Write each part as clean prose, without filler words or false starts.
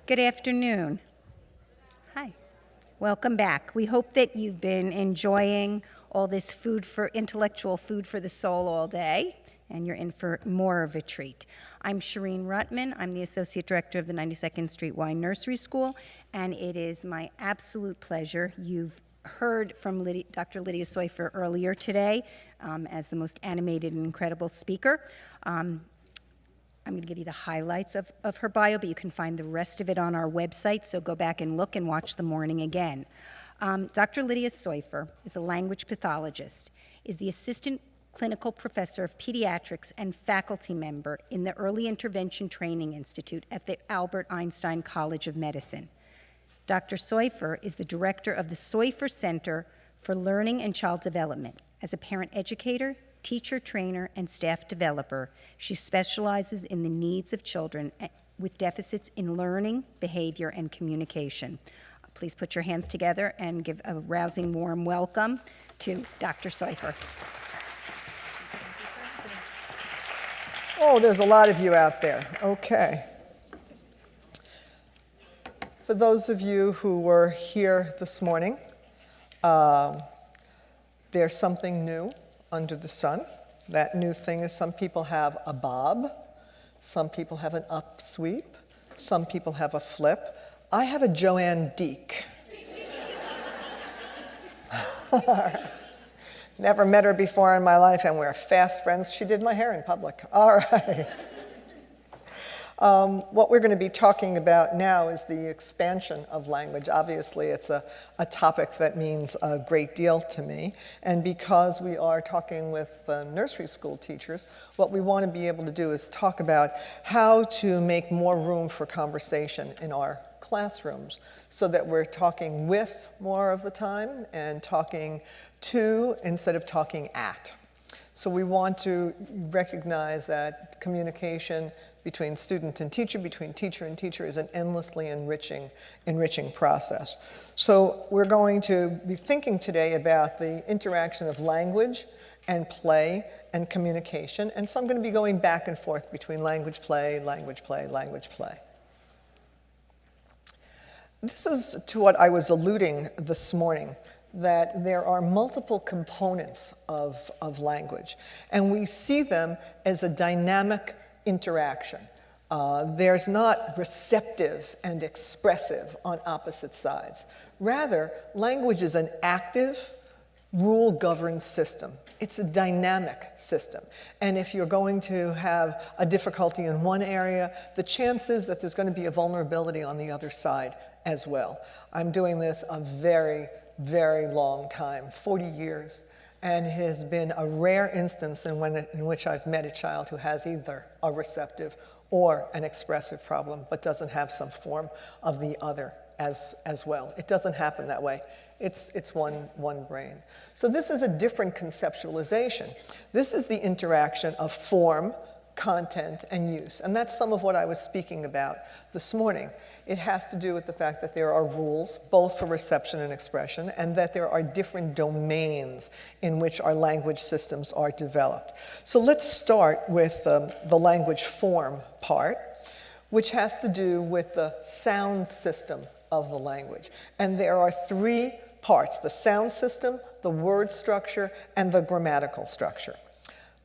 Good afternoon. Hi. Welcome back. We hope that you've been enjoying all this intellectual food for the soul all day, and you're in for more of a treat. I'm Shireen Rutman. I'm the Associate Director of the 92nd Street Wine Nursery School, and it is my absolute pleasure. You've heard from Dr. Lydia Soifer earlier today as the most animated and incredible speaker. I'm going to give you the highlights of her bio, but you can find the rest of it on our website, so go back and look and watch the morning again. Dr. Lydia Soifer is a language pathologist, is the assistant clinical professor of pediatrics and faculty member in the Early Intervention Training Institute at the Albert Einstein College of Medicine. Dr. Soifer is the director of the Soifer Center for Learning and Child Development. As a parent educator, teacher, trainer, and staff developer, she specializes in the needs of children with deficits in learning, behavior, and communication. Please put your hands together and give a rousing, warm welcome to Dr. Soifer. Oh, there's a lot of you out there. Okay. For those of you who were here this morning, there's something new under the sun. That new thing is some people have a bob, some people have an upsweep, some people have a flip. I have a Joanne Deek. Never met her before in my life, and we're fast friends. She did my hair in public. All right. What we're going to be talking about now is the expansion of language. Obviously, it's a topic that means a great deal to me. And because we are talking with nursery school teachers, what we want to be able to do is talk about how to make more room for conversation in our classrooms so that we're talking with more of the time and talking to instead of talking at. So we want to recognize that communication between student and teacher, between teacher and teacher, is an endlessly enriching process. So we're going to be thinking today about the interaction of language and play and communication. And so I'm going to be going back and forth between language play, language play, language play. This is to what I was alluding this morning, that there are multiple components of language. And we see them as a dynamic interaction. There's not receptive and expressive on opposite sides. Rather, language is an active, rule-governed system. It's a dynamic system. And if you're going to have a difficulty in one area, the chances that there's going to be a vulnerability on the other side as well. I'm doing this a very, very long time, 40 years. And it has been a rare instance in which I've met a child who has either a receptive or an expressive problem, but doesn't have some form of the other as well. It doesn't happen that way. It's one brain. So this is a different conceptualization. This is the interaction of form, content, and use. And that's some of what I was speaking about this morning. It has to do with the fact that there are rules, both for reception and expression, and that there are different domains in which our language systems are developed. So let's start with the language form part, which has to do with the sound system of the language. And there are three parts: the sound system, the word structure, and the grammatical structure.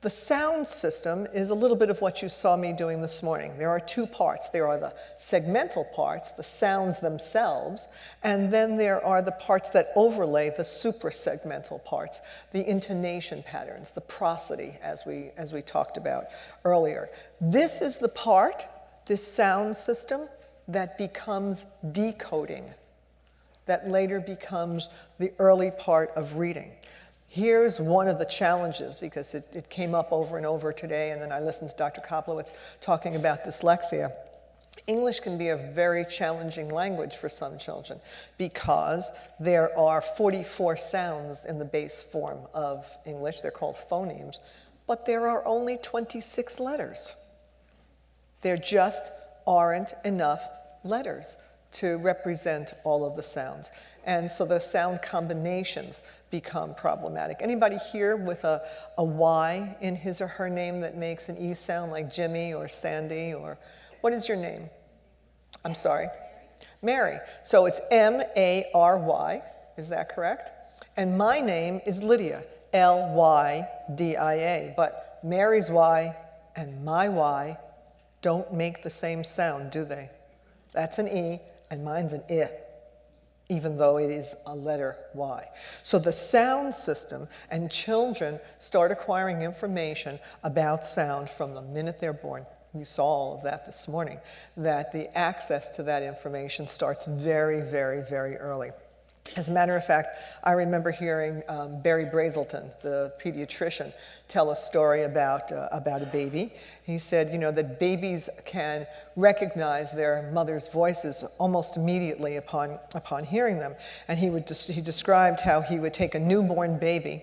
The sound system is a little bit of what you saw me doing this morning. There are two parts. There are the segmental parts, the sounds themselves, and then there are the parts that overlay the suprasegmental parts, the intonation patterns, the prosody, as we talked about earlier. This is the part, this sound system, that becomes decoding, that later becomes the early part of reading. Here's one of the challenges, because it came up over and over today, and then I listened to Dr. Koplowitz talking about dyslexia. English can be a very challenging language for some children because there are 44 sounds in the base form of English. They're called phonemes, but there are only 26 letters. There just aren't enough letters to represent all of the sounds. And so the sound combinations become problematic. Anybody here with a Y in his or her name that makes an E sound, like Jimmy or Sandy? Or what is your name? I'm sorry? Mary. So it's M-A-R-Y. Is that correct? And my name is Lydia, L-Y-D-I-A. But Mary's Y and my Y don't make the same sound, do they? That's an E, and mine's an I, even though it is a letter Y. So the sound system, and children start acquiring information about sound from the minute they're born. You saw all of that this morning, that the access to that information starts very, very, very early. As a matter of fact, I remember hearing Barry Brazelton, the pediatrician, tell a story about a baby. He said, that babies can recognize their mother's voices almost immediately upon hearing them. And he described how he would take a newborn baby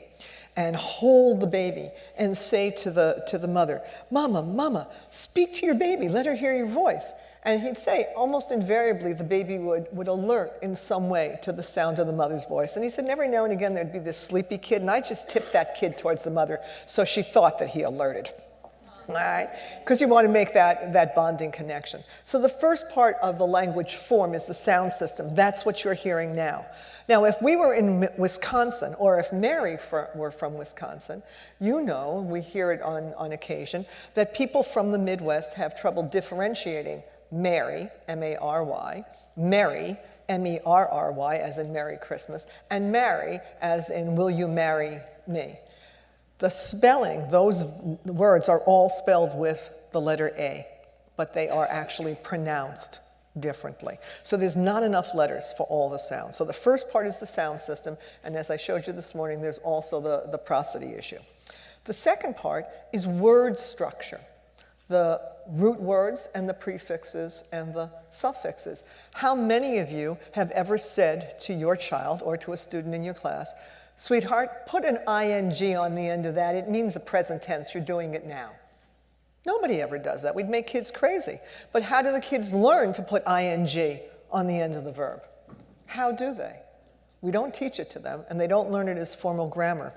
and hold the baby and say to the mother, "Mama, Mama, speak to your baby, let her hear your voice." And he'd say, almost invariably, the baby would alert in some way to the sound of the mother's voice. And he said, every now and again, there'd be this sleepy kid, and I just tipped that kid towards the mother, so she thought that he alerted. All right? Because you want to make that bonding connection. So the first part of the language form is the sound system. That's what you're hearing now. Now, if we were in Wisconsin, or if Mary were from Wisconsin, we hear it on occasion, that people from the Midwest have trouble differentiating Mary, M-A-R-Y, Merry, M-E-R-R-Y, as in Merry Christmas, and marry, as in will you marry me. The spelling, those words are all spelled with the letter A, but they are actually pronounced differently. So there's not enough letters for all the sounds. So the first part is the sound system, and as I showed you this morning, there's also the prosody issue. The second part is word structure. The root words and the prefixes and the suffixes. How many of you have ever said to your child or to a student in your class, "Sweetheart, put an ing on the end of that. It means the present tense. You're doing it now." Nobody ever does that. We'd make kids crazy. But how do the kids learn to put ing on the end of the verb? How do they? We don't teach it to them, and they don't learn it as formal grammar.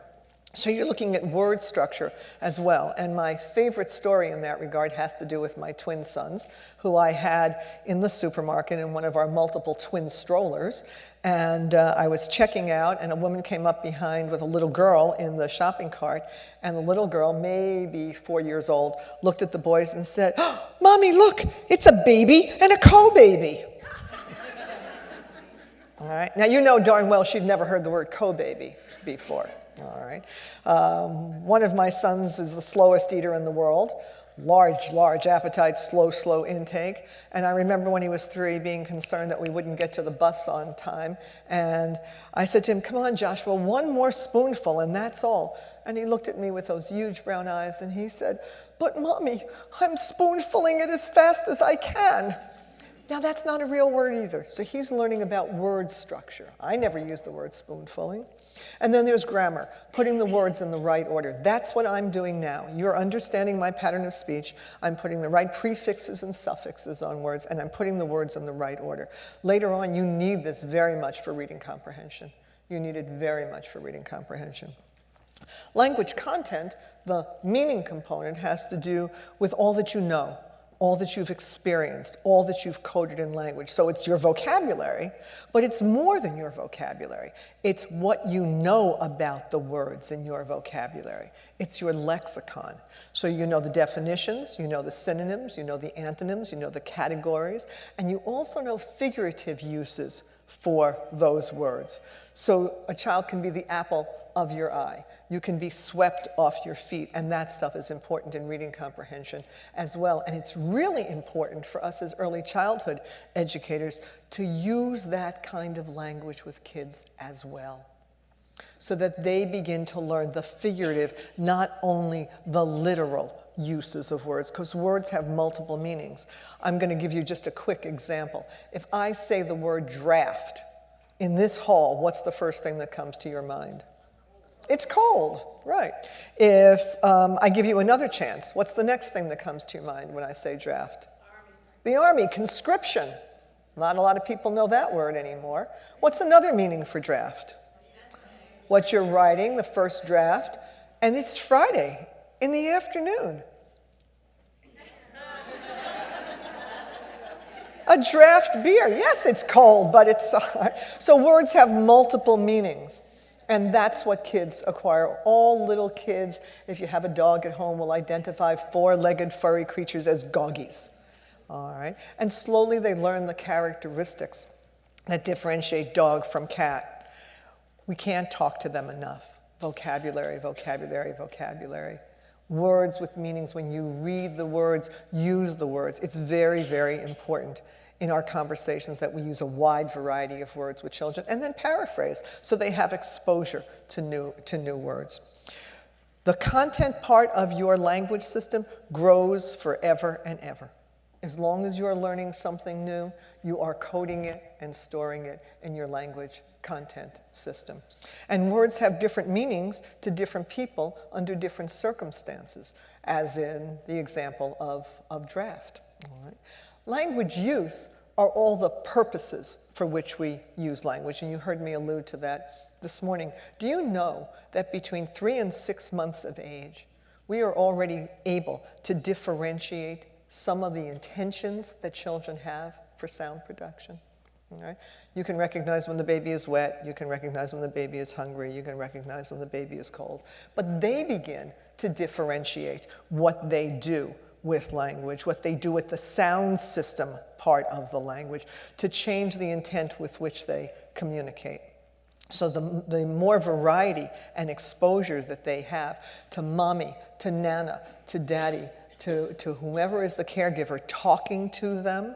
So you're looking at word structure as well. And my favorite story in that regard has to do with my twin sons, who I had in the supermarket in one of our multiple twin strollers. And I was checking out, and a woman came up behind with a little girl in the shopping cart. And the little girl, maybe 4 years old, looked at the boys and said, "Oh, Mommy, look, it's a baby and a co-baby." All right. Now, you know darn well she'd never heard the word co-baby before. All right. One of my sons is the slowest eater in the world. Large appetite, slow intake. And I remember when he was 3 being concerned that we wouldn't get to the bus on time. And I said to him, "Come on, Joshua, one more spoonful and that's all." And he looked at me with those huge brown eyes and he said, "But Mommy, I'm spoonfulling it as fast as I can." Now that's not a real word either. So he's learning about word structure. I never used the word spoonfulling. And then there's grammar, putting the words in the right order. That's what I'm doing now. You're understanding my pattern of speech. I'm putting the right prefixes and suffixes on words, and I'm putting the words in the right order. Later on, you need this very much for reading comprehension. You need it very much for reading comprehension. Language content, the meaning component, has to do with all that you know, all that you've experienced, all that you've coded in language. So it's your vocabulary, but it's more than your vocabulary. It's what you know about the words in your vocabulary. It's your lexicon. So you know the definitions, you know the synonyms, you know the antonyms, you know the categories, and you also know figurative uses for those words. So a child can be the apple of your eye. You can be swept off your feet, and that stuff is important in reading comprehension as well. And it's really important for us as early childhood educators to use that kind of language with kids as well, so that they begin to learn the figurative, not only the literal uses of words, because words have multiple meanings. I'm going to give you just a quick example. If I say the word draft in this hall, what's the first thing that comes to your mind? It's cold, right. If I give you another chance, what's the next thing that comes to your mind when I say draft? Army. The Army, conscription. Not a lot of people know that word anymore. What's another meaning for draft? What you're writing, the first draft, and it's Friday in the afternoon. A draft beer. Yes, it's cold, but it's... So words have multiple meanings. And that's what kids acquire. All little kids, if you have a dog at home, will identify four-legged furry creatures as goggies. All right? And slowly they learn the characteristics that differentiate dog from cat. We can't talk to them enough. Vocabulary, vocabulary, vocabulary. Words with meanings. When you read the words, use the words. It's very, very important in our conversations that we use a wide variety of words with children, and then paraphrase so they have exposure to new words. The content part of your language system grows forever and ever. As long as you're learning something new, you are coding it and storing it in your language content system. And words have different meanings to different people under different circumstances, as in the example of draft. All right? Language use are all the purposes for which we use language, and you heard me allude to that this morning. Do you know that between 3 and 6 months of age, we are already able to differentiate some of the intentions that children have for sound production? All right? You can recognize when the baby is wet, you can recognize when the baby is hungry, you can recognize when the baby is cold. But they begin to differentiate what they do with language, what they do with the sound system part of the language, to change the intent with which they communicate. So the more variety and exposure that they have to mommy, to nana, to daddy, to whomever is the caregiver, talking to them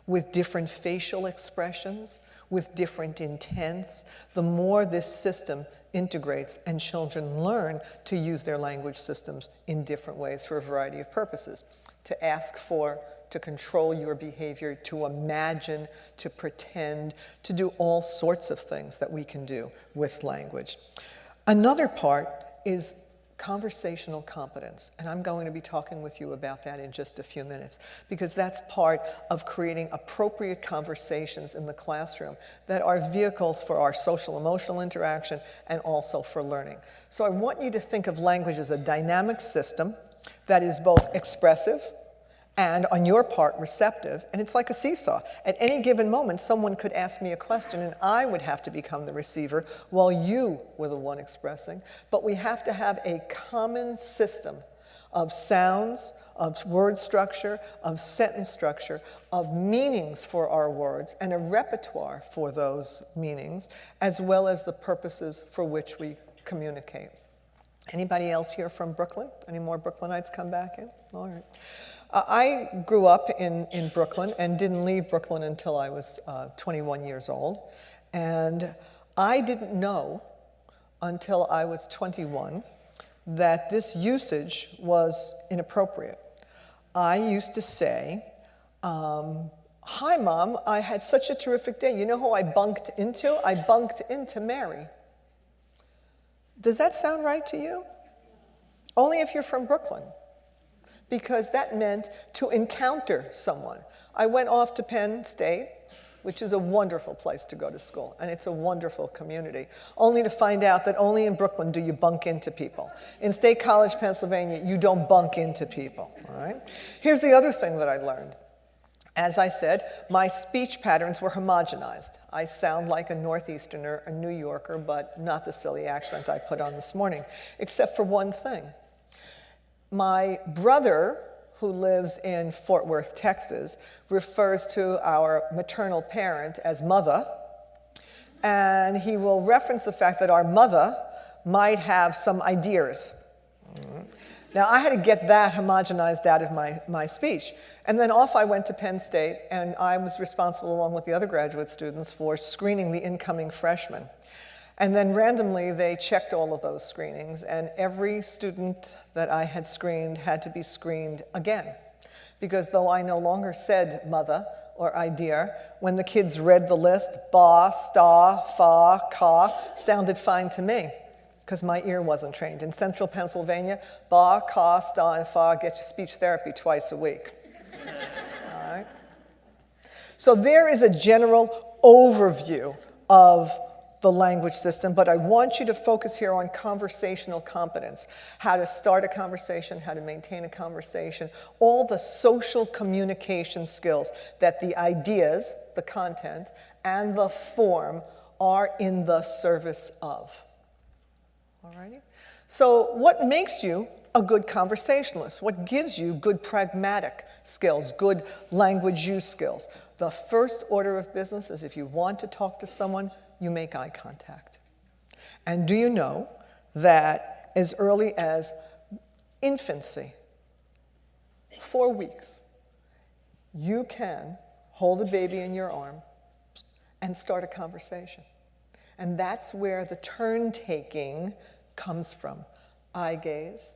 with different facial expressions, with different intents, the more this system integrates and children learn to use their language systems in different ways for a variety of purposes. To ask for, to control your behavior, to imagine, to pretend, to do all sorts of things that we can do with language. Another part is conversational competence, and I'm going to be talking with you about that in just a few minutes, because that's part of creating appropriate conversations in the classroom that are vehicles for our social emotional interaction and also for learning. So I want you to think of language as a dynamic system that is both expressive and, on your part, receptive, and it's like a seesaw. At any given moment, someone could ask me a question, and I would have to become the receiver while you were the one expressing. But we have to have a common system of sounds, of word structure, of sentence structure, of meanings for our words, and a repertoire for those meanings, as well as the purposes for which we communicate. Anybody else here from Brooklyn? Any more Brooklynites come back in? All right. I grew up in Brooklyn and didn't leave Brooklyn until I was 21 years old. And I didn't know until I was 21 that this usage was inappropriate. I used to say, "Hi, Mom, I had such a terrific day. You know who I bunked into? I bunked into Mary." Does that sound right to you? Only if you're from Brooklyn, because that meant to encounter someone. I went off to Penn State, which is a wonderful place to go to school, and it's a wonderful community, only to find out that only in Brooklyn do you bunk into people. In State College, Pennsylvania, you don't bunk into people, all right? Here's the other thing that I learned. As I said, my speech patterns were homogenized. I sound like a Northeasterner, a New Yorker, but not the silly accent I put on this morning, except for one thing. My brother, who lives in Fort Worth, Texas, refers to our maternal parent as mother, and he will reference the fact that our mother might have some ideas. Now, I had to get that homogenized out of my speech. And then off I went to Penn State, and I was responsible, along with the other graduate students, for screening the incoming freshmen. And then randomly, they checked all of those screenings, and every student that I had screened had to be screened again. Because though I no longer said mother or idea, when the kids read the list, ba, sta, fa, ka, sounded fine to me, because my ear wasn't trained. In central Pennsylvania, ba, ka, sta, and fa get you speech therapy twice a week. All right? So there is a general overview of the language system, but I want you to focus here on conversational competence, how to start a conversation, how to maintain a conversation, all the social communication skills that the ideas, the content, and the form are in the service of. All righty? So what makes you a good conversationalist? What gives you good pragmatic skills, good language use skills? The first order of business is if you want to talk to someone, you make eye contact. And do you know that as early as infancy, 4 weeks, you can hold a baby in your arm and start a conversation. And that's where the turn-taking comes from. Eye gaze,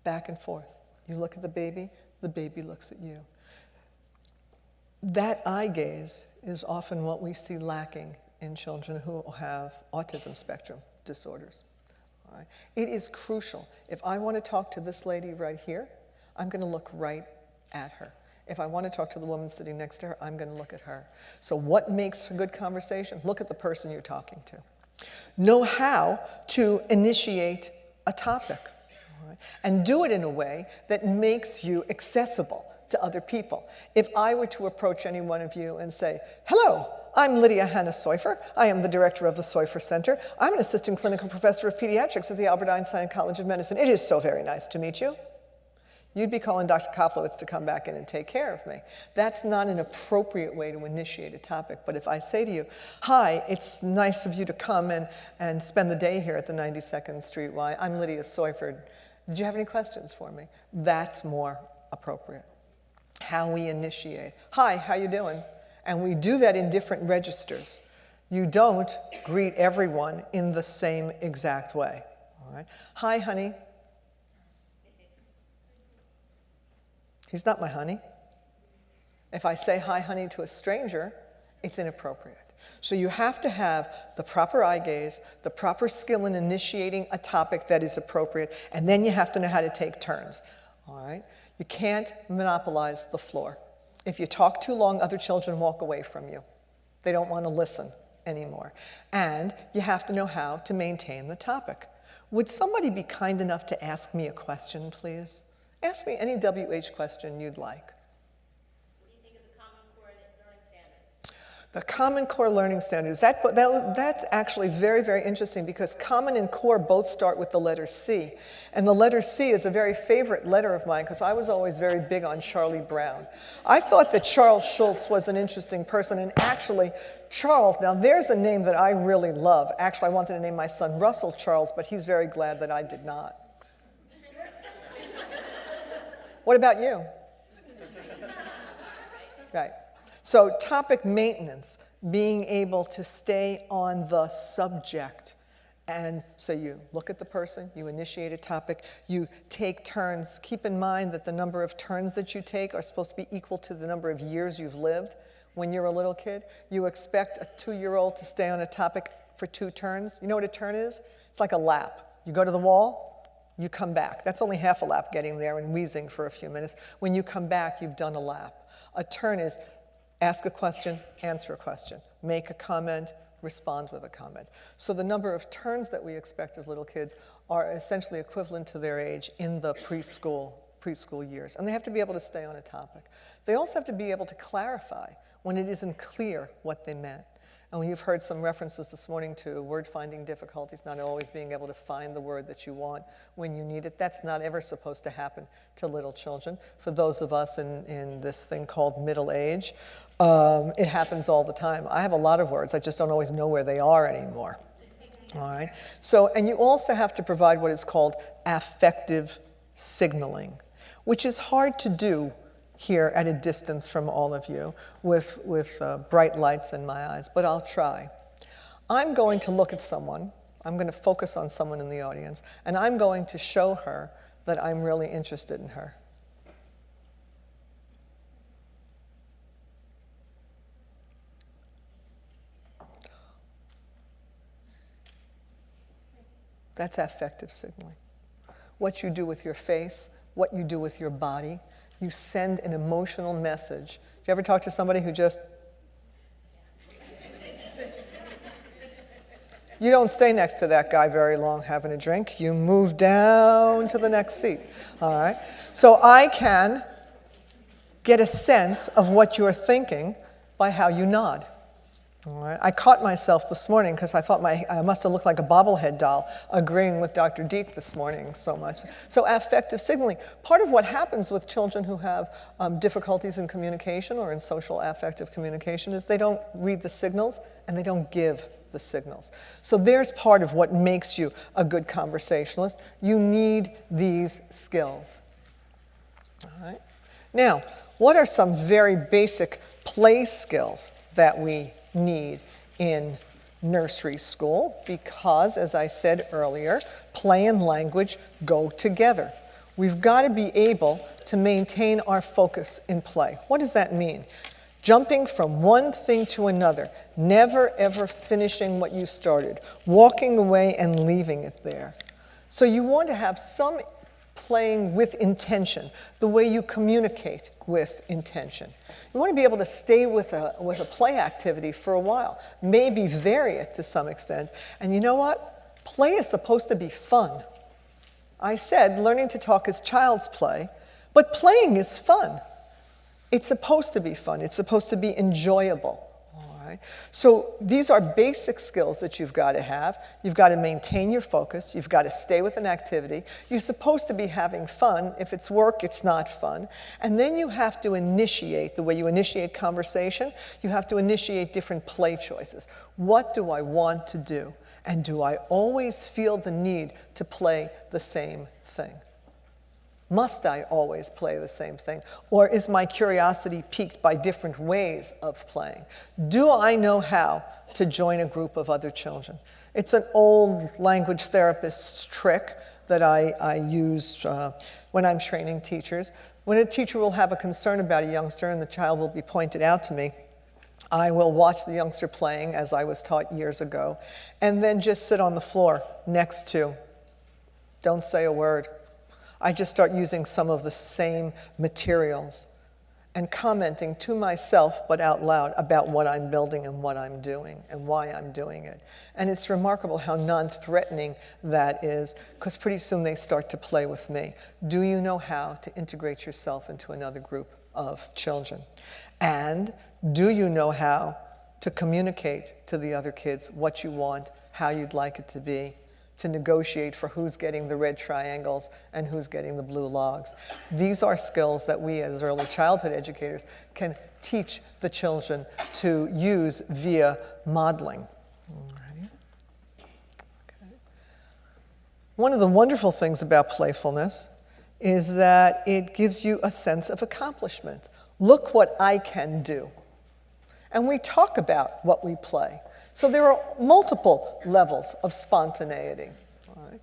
back and forth. You look at the baby looks at you. That eye gaze is often what we see lacking in children who have autism spectrum disorders. All right? It is crucial. If I want to talk to this lady right here, I'm going to look right at her. If I want to talk to the woman sitting next to her, I'm going to look at her. So what makes a good conversation? Look at the person you're talking to. Know how to initiate a topic, all right? And do it in a way that makes you accessible to other people. If I were to approach any one of you and say, hello, I'm Lydia Hannah Seufer. I am the director of the Seufer Center. I'm an assistant clinical professor of pediatrics at the Albert Einstein College of Medicine. It is so very nice to meet you. You'd be calling Dr. Koplowitz to come back in and take care of me. That's not an appropriate way to initiate a topic. But if I say to you, hi, it's nice of you to come and spend the day here at the 92nd Street Y. I'm Lydia Seufer. Did you have any questions for me? That's more appropriate. How we initiate. Hi, how you doing? And we do that in different registers. You don't greet everyone in the same exact way. All right? Hi, honey. He's not my honey. If I say hi, honey, to a stranger, it's inappropriate. So you have to have the proper eye gaze, the proper skill in initiating a topic that is appropriate, and then you have to know how to take turns. All right? You can't monopolize the floor. If you talk too long, other children walk away from you. They don't want to listen anymore. And you have to know how to maintain the topic. Would somebody be kind enough to ask me a question, please? Ask me any WH question you'd like. What do you think of the Common Core learning standards? The Common Core learning standards, that's actually very, very interesting because Common and Core both start with the letter C. And the letter C is a very favorite letter of mine because I was always very big on Charlie Brown. I thought that Charles Schulz was an interesting person, and actually Charles, now there's a name that I really love. Actually, I wanted to name my son Russell Charles, but he's very glad that I did not. What about you? Right. So topic maintenance, being able to stay on the subject. And so you look at the person, you initiate a topic, you take turns. Keep in mind that the number of turns that you take are supposed to be equal to the number of years you've lived. When you're a little kid, you expect a 2-year-old to stay on a topic for 2 turns. You know what a turn is? It's like a lap. You go to the wall, you come back. That's only half a lap getting there and wheezing for a few minutes. When you come back, you've done a lap. A turn is ask a question, answer a question, make a comment, respond with a comment. So the number of turns that we expect of little kids are essentially equivalent to their age in the preschool years. And they have to be able to stay on a topic. They also have to be able to clarify when it isn't clear what they meant. And when you've heard some references this morning to word-finding difficulties, not always being able to find the word that you want when you need it, that's not ever supposed to happen to little children. For those of us in this thing called middle age, it happens all the time. I have a lot of words, I just don't always know where they are anymore. All right? So, and you also have to provide what is called affective signaling, which is hard to do here at a distance from all of you with bright lights in my eyes, but I'll try. I'm going to look at someone, I'm going to focus on someone in the audience, and I'm going to show her that I'm really interested in her. That's affective signaling. What you do with your face, what you do with your body, you send an emotional message. Do you ever talk to somebody who just... You don't stay next to that guy very long having a drink. You move down to the next seat, all right? So I can get a sense of what you're thinking by how you nod. All right. I caught myself this morning because I thought I must have looked like a bobblehead doll agreeing with Dr. Deek this morning so much. So affective signaling. Part of what happens with children who have difficulties in communication or in social affective communication is they don't read the signals and they don't give the signals. So there's part of what makes you a good conversationalist. You need these skills. All right. Now, what are some very basic play skills that we need in nursery school? Because, as I said earlier, play and language go together. We've got to be able to maintain our focus in play. What does that mean? Jumping from one thing to another, never ever finishing what you started, walking away and leaving it there. So you want to have some playing with intention, the way you communicate with intention. You want to be able to stay with a play activity for a while, maybe vary it to some extent. And you know what? Play is supposed to be fun. I said learning to talk is child's play, but playing is fun. It's supposed to be fun. It's supposed to be enjoyable. So these are basic skills that you've got to have. You've got to maintain your focus. You've got to stay with an activity. You're supposed to be having fun. If it's work, it's not fun. And then you have to initiate, the way you initiate conversation, you have to initiate different play choices. What do I want to do? And do I always feel the need to play the same thing? Must I always play the same thing? Or is my curiosity piqued by different ways of playing? Do I know how to join a group of other children? It's an old language therapist's trick that I use when I'm training teachers. When a teacher will have a concern about a youngster and the child will be pointed out to me, I will watch the youngster playing, as I was taught years ago, and then just sit on the floor next to. Don't say a word. I just start using some of the same materials and commenting to myself, but out loud, about what I'm building and what I'm doing and why I'm doing it. And it's remarkable how non-threatening that is, because pretty soon they start to play with me. Do you know how to integrate yourself into another group of children? And do you know how to communicate to the other kids what you want, how you'd like it to be, to negotiate for who's getting the red triangles and who's getting the blue logs? These are skills that we as early childhood educators can teach the children to use via modeling. Alrighty. Okay. One of the wonderful things about playfulness is that it gives you a sense of accomplishment. Look what I can do. And we talk about what we play. So there are multiple levels of spontaneity. Right?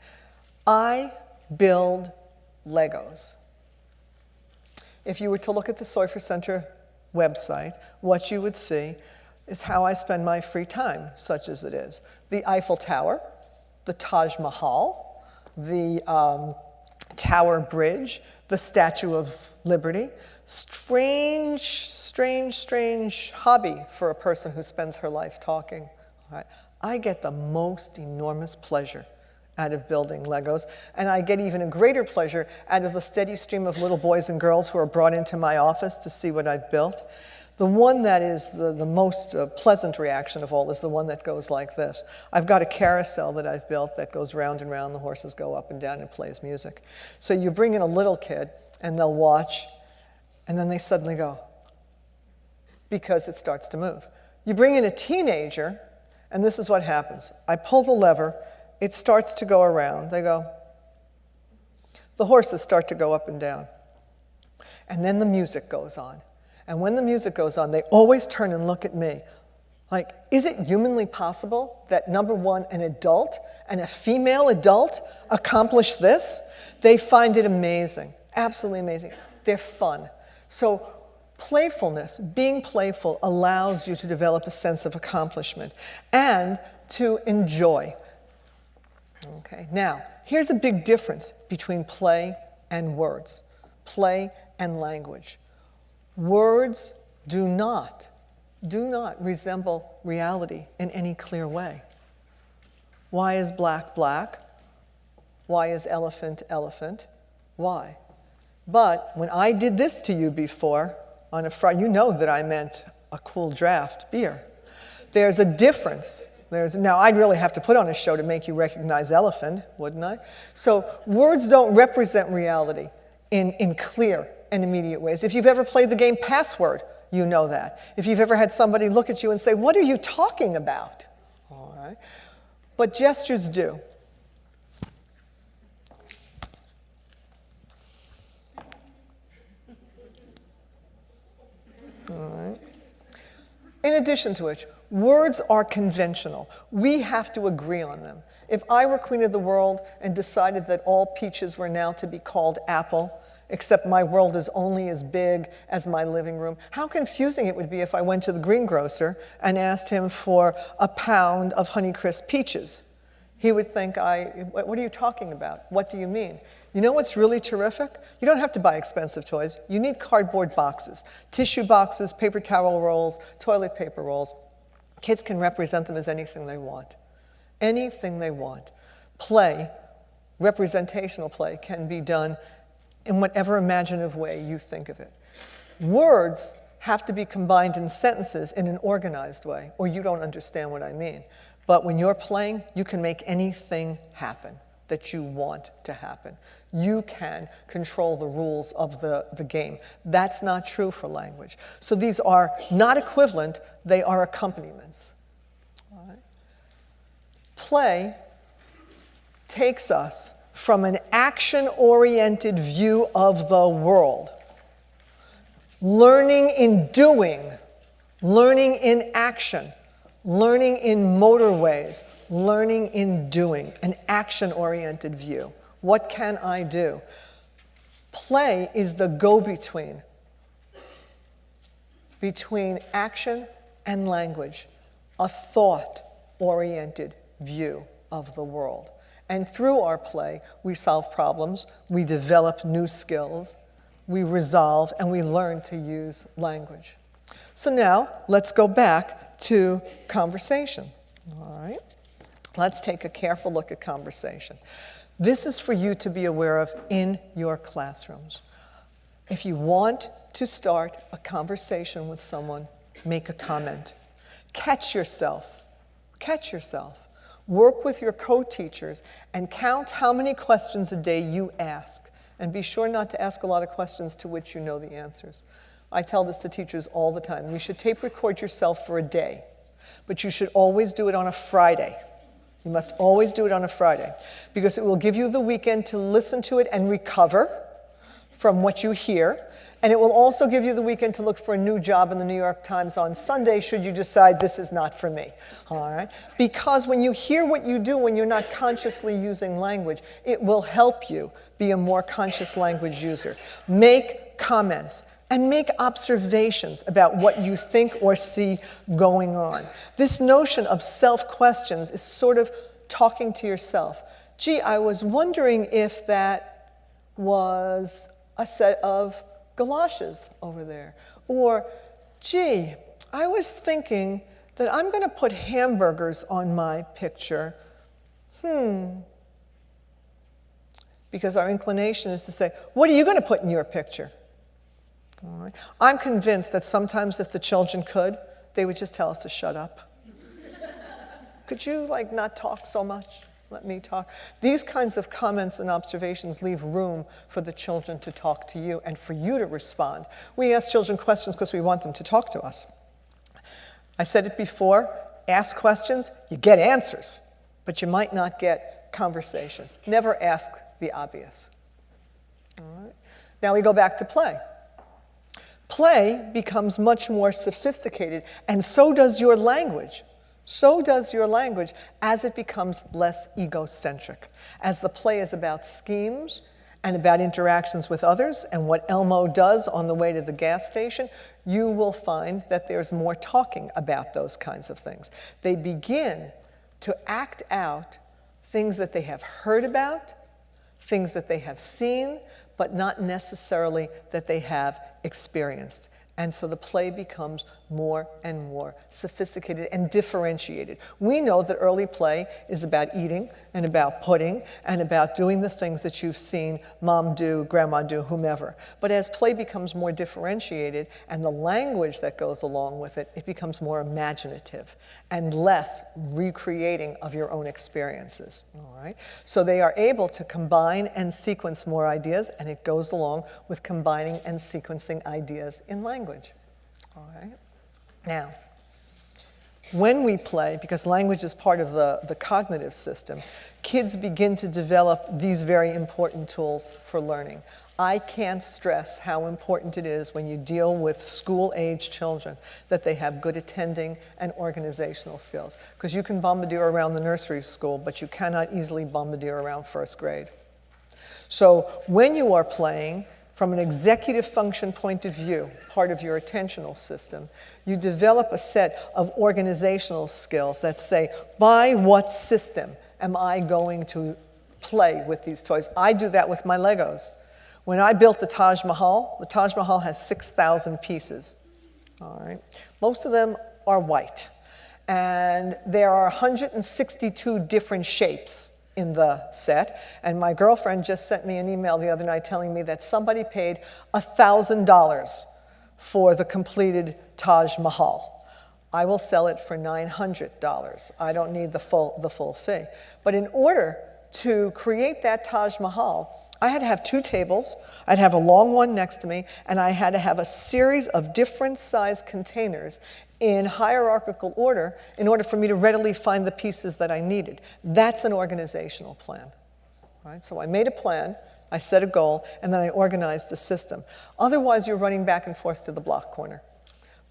I build Legos. If you were to look at the Soifer Center website, what you would see is how I spend my free time, such as it is. The Eiffel Tower, the Taj Mahal, the Tower Bridge, the Statue of Liberty. Strange hobby for a person who spends her life talking. Right. I get the most enormous pleasure out of building Legos, and I get even a greater pleasure out of the steady stream of little boys and girls who are brought into my office to see what I've built. The one that is the most pleasant reaction of all is the one that goes like this. I've got a carousel that I've built that goes round and round, the horses go up and down and plays music. So you bring in a little kid and they'll watch, and then they suddenly go, because it starts to move. You bring in a teenager, and this is what happens. I pull the lever, it starts to go around. They go. The horses start to go up and down. And then the music goes on. And when the music goes on, they always turn and look at me. Like, is it humanly possible that, number one, an adult and a female adult accomplish this? They find it amazing, absolutely amazing. They're fun. So playfulness, being playful, allows you to develop a sense of accomplishment and to enjoy. Okay, now, here's a big difference between play and words, play and language. Words do not resemble reality in any clear way. Why is black black? Why is elephant elephant? Why? But when I did this to you before on a Friday, you know that I meant a cool draft beer. There's a difference. Now, I'd really have to put on a show to make you recognize elephant, wouldn't I? So words don't represent reality in clear and immediate ways. If you've ever played the game Password, you know that. If you've ever had somebody look at you and say, "What are you talking about?" All right. But gestures do. All right. In addition to which, words are conventional. We have to agree on them. If I were queen of the world and decided that all peaches were now to be called apple, except my world is only as big as my living room, how confusing it would be if I went to the greengrocer and asked him for a pound of Honeycrisp peaches. He would think, what are you talking about? What do you mean? You know what's really terrific? You don't have to buy expensive toys. You need cardboard boxes, tissue boxes, paper towel rolls, toilet paper rolls. Kids can represent them as anything they want. Anything they want. Play, representational play, can be done in whatever imaginative way you think of it. Words have to be combined in sentences in an organized way, or you don't understand what I mean. But when you're playing, you can make anything happen that you want to happen. You can control the rules of the game. That's not true for language. So these are not equivalent, they are accompaniments. All right. Play takes us from an action-oriented view of the world. Learning in doing, learning in action, learning in motorways, learning in doing, an action-oriented view. What can I do? Play is the go-between between action and language, a thought-oriented view of the world. And through our play, we solve problems, we develop new skills, we resolve, and we learn to use language. So now, let's go back to conversation. All right? Let's take a careful look at conversation. This is for you to be aware of in your classrooms. If you want to start a conversation with someone, make a comment. Catch yourself. Catch yourself. Work with your co-teachers and count how many questions a day you ask. And be sure not to ask a lot of questions to which you know the answers. I tell this to teachers all the time. You should tape record yourself for a day, but you should always do it on a Friday. You must always do it on a Friday, because it will give you the weekend to listen to it and recover from what you hear. And it will also give you the weekend to look for a new job in the New York Times on Sunday, should you decide this is not for me. All right? Because when you hear what you do when you're not consciously using language, it will help you be a more conscious language user. Make comments and make observations about what you think or see going on. This notion of self-questions is sort of talking to yourself. Gee, I was wondering if that was a set of galoshes over there. Or, gee, I was thinking that I'm going to put hamburgers on my picture. Because our inclination is to say, what are you going to put in your picture? All right. I'm convinced that sometimes if the children could, they would just tell us to shut up. Could you, not talk so much? Let me talk. These kinds of comments and observations leave room for the children to talk to you and for you to respond. We ask children questions because we want them to talk to us. I said it before, ask questions, you get answers, but you might not get conversation. Never ask the obvious. All right. Now we go back to play. Play becomes much more sophisticated, and so does your language. So does your language as it becomes less egocentric. As the play is about schemes and about interactions with others and what Elmo does on the way to the gas station, you will find that there's more talking about those kinds of things. They begin to act out things that they have heard about, things that they have seen, but not necessarily that they have experienced. And so the play becomes more and more sophisticated and differentiated. We know that early play is about eating and about pudding and about doing the things that you've seen mom do, grandma do, whomever. But as play becomes more differentiated and the language that goes along with it, it becomes more imaginative and less recreating of your own experiences. All right? So they are able to combine and sequence more ideas, and it goes along with combining and sequencing ideas in language. All right? Now, when we play, because language is part of the cognitive system, kids begin to develop these very important tools for learning. I can't stress how important it is when you deal with school-age children that they have good attending and organizational skills. Because you can bombardier around the nursery school, but you cannot easily bombardier around first grade. So when you are playing, from an executive function point of view, part of your attentional system, you develop a set of organizational skills that say, by what system am I going to play with these toys? I do that with my Legos. When I built the Taj Mahal has 6,000 pieces. All right? Most of them are white. And there are 162 different shapes in the set. And my girlfriend just sent me an email the other night telling me that somebody paid $1,000 for the completed Taj Mahal. I will sell it for $900. I don't need the full fee. But in order to create that Taj Mahal, I had to have two tables, I'd have a long one next to me, and I had to have a series of different size containers in hierarchical order in order for me to readily find the pieces that I needed. That's an organizational plan. Right? So I made a plan, I set a goal, and then I organized the system. Otherwise, you're running back and forth to the block corner.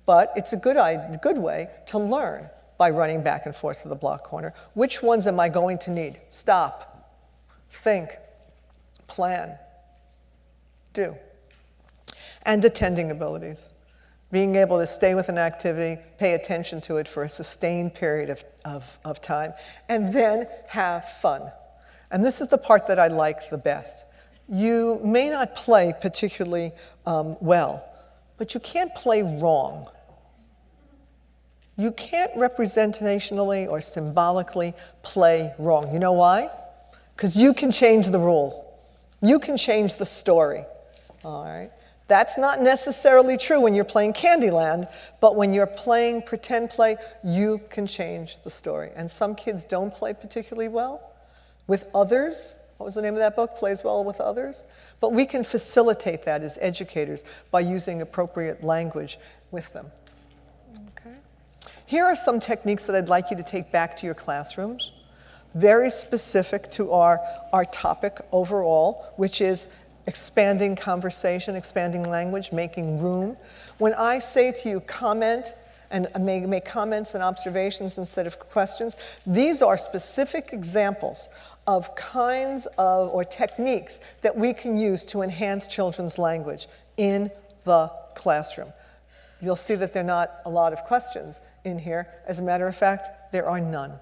But it's a good way to learn by running back and forth to the block corner. Which ones am I going to need? Stop, think, plan, do. And attending abilities. Being able to stay with an activity, pay attention to it for a sustained period of time, and then have fun. And this is the part that I like the best. You may not play particularly well, but you can't play wrong. You can't representationally or symbolically play wrong. You know why? Because you can change the rules. You can change the story, all right? That's not necessarily true when you're playing Candyland, but when you're playing pretend play, you can change the story. And some kids don't play particularly well with others. What was the name of that book? Plays Well with Others. But we can facilitate that as educators by using appropriate language with them. Okay. Here are some techniques that I'd like you to take back to your classrooms. Very specific to our topic overall, which is expanding conversation, expanding language, making room. When I say to you comment and make comments and observations instead of questions, these are specific examples of kinds of or techniques that we can use to enhance children's language in the classroom. You'll see that there are not a lot of questions in here. As a matter of fact, there are none.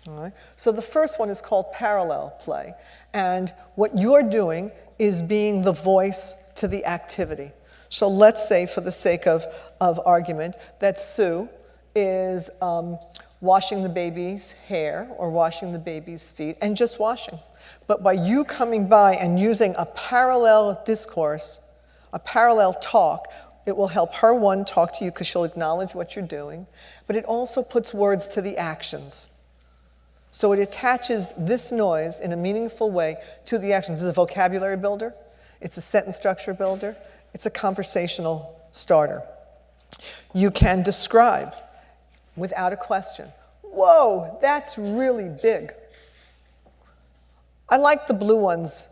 All right. So the first one is called parallel play. And what you're doing is being the voice to the activity. So let's say, for the sake of argument, that Sue is washing the baby's hair or washing the baby's feet and just washing. But by you coming by and using a parallel discourse, a parallel talk, it will help her, one, talk to you because she'll acknowledge what you're doing, but it also puts words to the actions. So it attaches this noise in a meaningful way to the actions. It's a vocabulary builder, it's a sentence structure builder, it's a conversational starter. You can describe without a question. Whoa, that's really big. I like the blue ones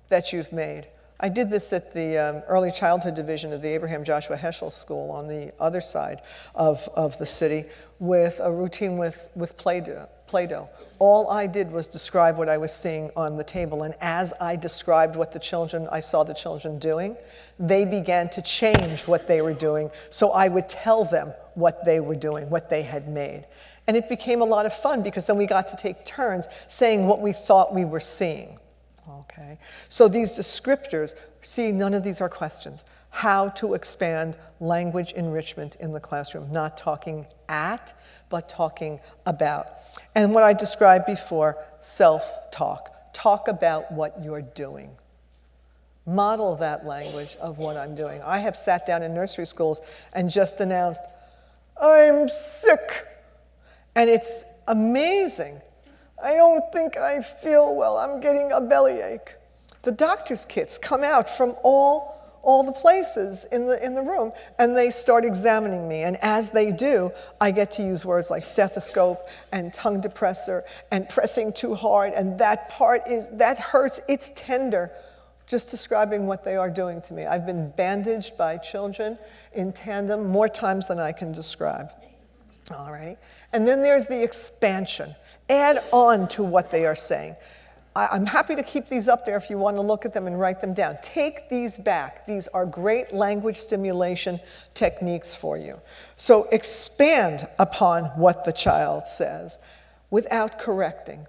that you've made. I did this at the early childhood division of the Abraham Joshua Heschel School on the other side of the city with a routine with Play-Doh. All I did was describe what I was seeing on the table, and as I described what I saw the children doing, they began to change what they were doing, so I would tell them what they were doing, what they had made. And it became a lot of fun because then we got to take turns saying what we thought we were seeing. Okay, so these descriptors, see, none of these are questions. How to expand language enrichment in the classroom, not talking at, but talking about. And what I described before, self-talk. Talk about what you're doing. Model that language of what I'm doing. I have sat down in nursery schools and just announced, I'm sick. And it's amazing. I don't think I feel well. I'm getting a bellyache. The doctor's kits come out from all the places in the room, and they start examining me. And as they do, I get to use words like stethoscope and tongue depressor and pressing too hard, and that hurts, it's tender, just describing what they are doing to me. I've been bandaged by children in tandem more times than I can describe. All right. And then there's the expansion. Add on to what they are saying. I'm happy to keep these up there if you want to look at them and write them down. Take these back. These are great language stimulation techniques for you. So expand upon what the child says without correcting.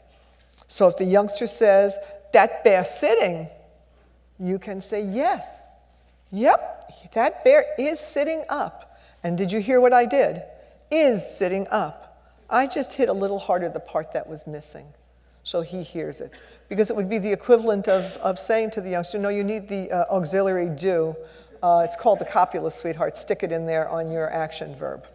So if the youngster says, that bear sitting, you can say, yes, yep, that bear is sitting up. And did you hear what I did? Is sitting up. I just hit a little harder the part that was missing, so he hears it. Because it would be the equivalent of saying to the youngster, no, you need the auxiliary do. It's called the copula, sweetheart. Stick it in there on your action verb.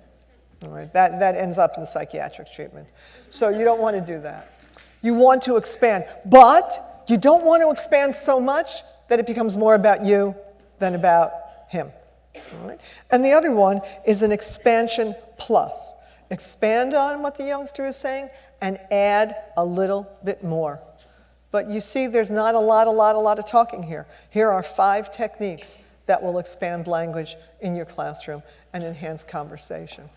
All right? That ends up in psychiatric treatment. So you don't want to do that. You want to expand, but you don't want to expand so much that it becomes more about you than about him. All right? And the other one is an expansion plus. Expand on what the youngster is saying and add a little bit more. But you see, there's not a lot of talking here. Here are 5 techniques that will expand language in your classroom and enhance conversation.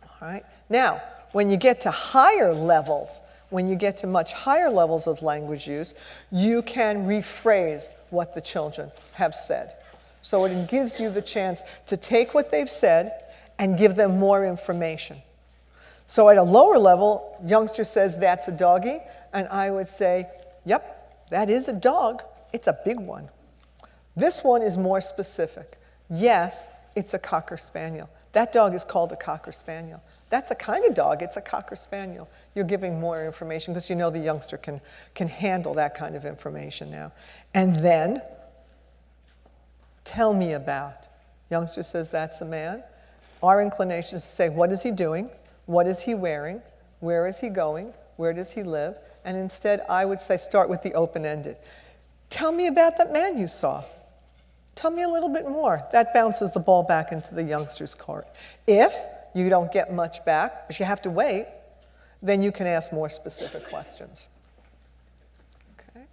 All right? Now, when you get to higher levels, when you get to much higher levels of language use, you can rephrase what the children have said. So it gives you the chance to take what they've said and give them more information. So at a lower level, youngster says, that's a doggy, and I would say, yep, that is a dog. It's a big one. This one is more specific. Yes, it's a Cocker Spaniel. That dog is called a Cocker Spaniel. That's a kind of dog. It's a Cocker Spaniel. You're giving more information because you know the youngster can handle that kind of information now. And then, tell me about. Youngster says, that's a man. Our inclination is to say, what is he doing? What is he wearing? Where is he going? Where does he live? And instead, I would say, start with the open-ended. Tell me about that man you saw. Tell me a little bit more. That bounces the ball back into the youngster's court. If you don't get much back, but you have to wait, then you can ask more specific questions. Okay.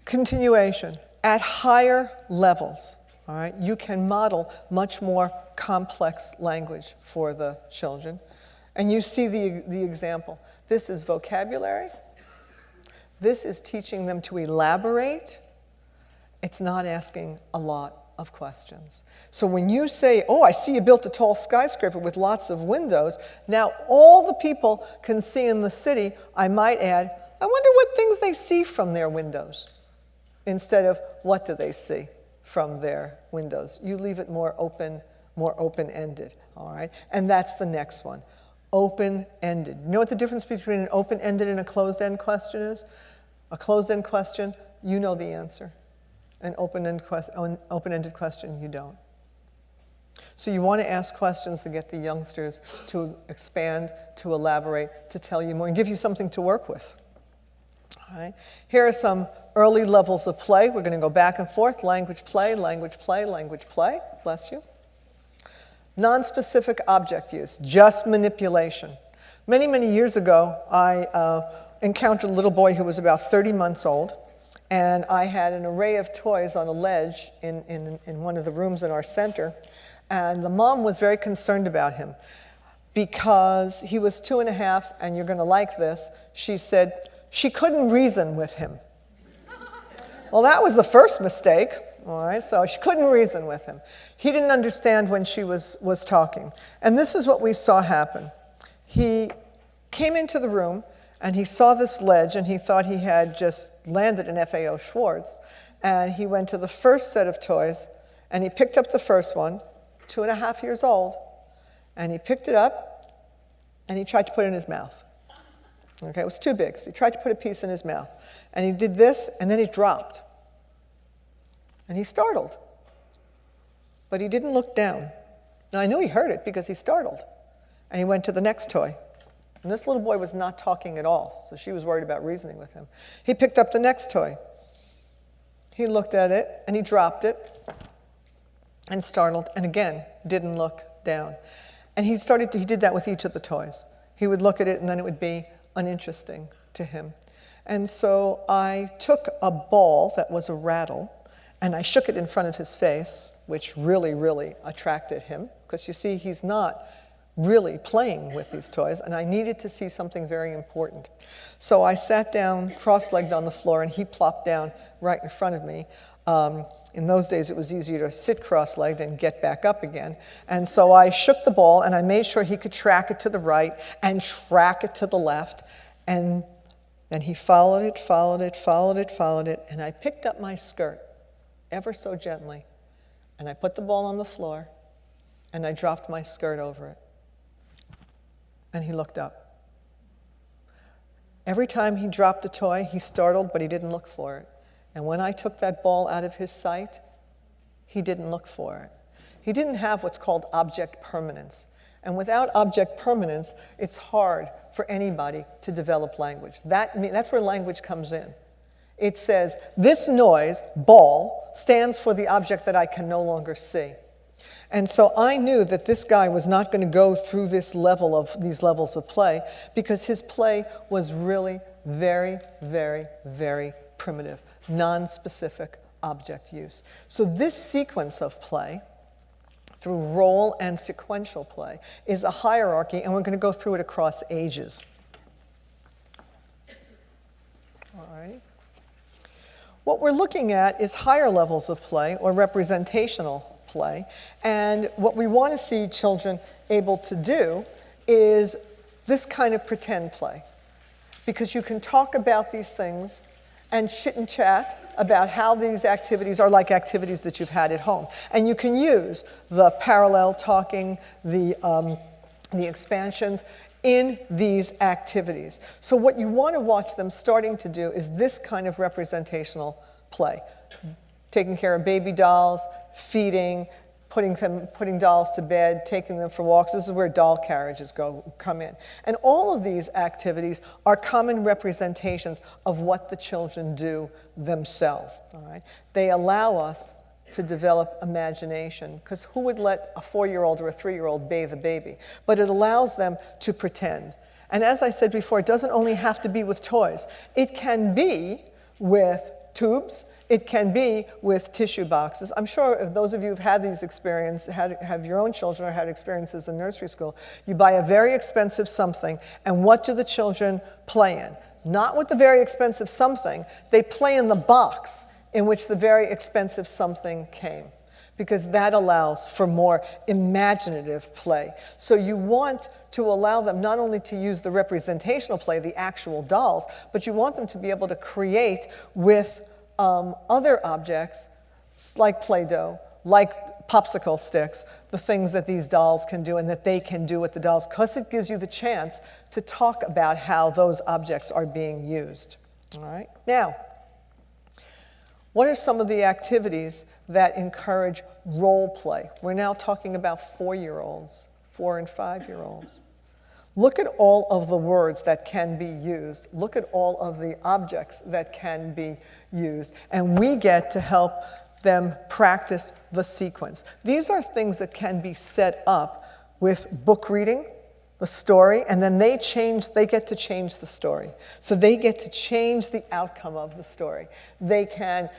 Continuation. At higher levels, all right, you can model much more complex language for the children. And you see the example. This is vocabulary. This is teaching them to elaborate. It's not asking a lot of questions. So when you say, oh, I see you built a tall skyscraper with lots of windows, now all the people can see in the city, I might add, I wonder what things they see from their windows, instead of what do they see from their windows. You leave it more open-ended, all right? And that's the next one, open-ended. You know what the difference between an open-ended and a closed-end question is? A closed-end question, you know the answer. An open-ended question, you don't. So you want to ask questions to get the youngsters to expand, to elaborate, to tell you more, and give you something to work with. All right. Here are some early levels of play. We're going to go back and forth. Language play, language play, language play. Bless you. Non-specific object use, just manipulation. Many, many years ago, I encountered a little boy who was about 30 months old. And I had an array of toys on a ledge in one of the rooms in our center. And the mom was very concerned about him because he was 2.5, and you're going to like this. She said she couldn't reason with him. Well, that was the first mistake. All right, so she couldn't reason with him. He didn't understand when she was talking. And this is what we saw happen. He came into the room, And he saw this ledge, and he thought he had just landed in FAO Schwartz. And he went to the first set of toys, and he picked up the first one, 2.5 years old, and he picked it up, and he tried to put it in his mouth. Okay, it was too big, so he tried to put a piece in his mouth. And he did this, and then he dropped. And he's startled. But he didn't look down. Now, I knew he heard it because he's startled. And he went to the next toy. And this little boy was not talking at all, so she was worried about reasoning with him. He picked up the next toy. He looked at it, and he dropped it, and startled, and again, didn't look down. And he did that with each of the toys. He would look at it, and then it would be uninteresting to him. And so I took a ball that was a rattle, and I shook it in front of his face, which really, really attracted him, because you see, he's not really playing with these toys, and I needed to see something very important. So I sat down cross-legged on the floor, and he plopped down right in front of me. In those days, it was easier to sit cross-legged and get back up again. And so I shook the ball, and I made sure he could track it to the right and track it to the left. And then he followed it, followed it, followed it, followed it, and I picked up my skirt ever so gently, and I put the ball on the floor, and I dropped my skirt over it. And he looked up. Every time he dropped a toy, he startled, but he didn't look for it. And when I took that ball out of his sight, he didn't look for it. He didn't have what's called object permanence. And without object permanence, it's hard for anybody to develop language. That's where language comes in. It says, this noise, ball, stands for the object that I can no longer see. And so I knew that this guy was not going to go through these levels of play, because his play was really very, very, very primitive, non-specific object use. So this sequence of play, through role and sequential play, is a hierarchy, and we're going to go through it across ages. All right. What we're looking at is higher levels of play, or representational play, and what we want to see children able to do is this kind of pretend play, because you can talk about these things and chit and chat about how these activities are like activities that you've had at home. And you can use the parallel talking, the expansions in these activities. So what you want to watch them starting to do is this kind of representational play. Taking care of baby dolls, feeding, putting dolls to bed, taking them for walks. This is where doll carriages come in. And all of these activities are common representations of what the children do themselves. All right? They allow us to develop imagination, because who would let a 4-year-old or a 3-year-old bathe a baby? But it allows them to pretend. And as I said before, it doesn't only have to be with toys. It can be with tubes. It can be with tissue boxes. I'm sure if those of you who've had these experiences, have your own children or had experiences in nursery school, you buy a very expensive something, and what do the children play in? Not with the very expensive something, they play in the box in which the very expensive something came, because that allows for more imaginative play. So you want to allow them not only to use the representational play, the actual dolls, but you want them to be able to create with other objects like Play-Doh, like popsicle sticks, the things that these dolls can do and that they can do with the dolls, because it gives you the chance to talk about how those objects are being used. All right? Now, what are some of the activities that encourage role play? We're now talking about 4-year-olds, 4 and 5-year-olds. Look at all of the words that can be used. Look at all of the objects that can be used. And we get to help them practice the sequence. These are things that can be set up with book reading, the story, and then they get to change the story. So they get to change the outcome of the story. They can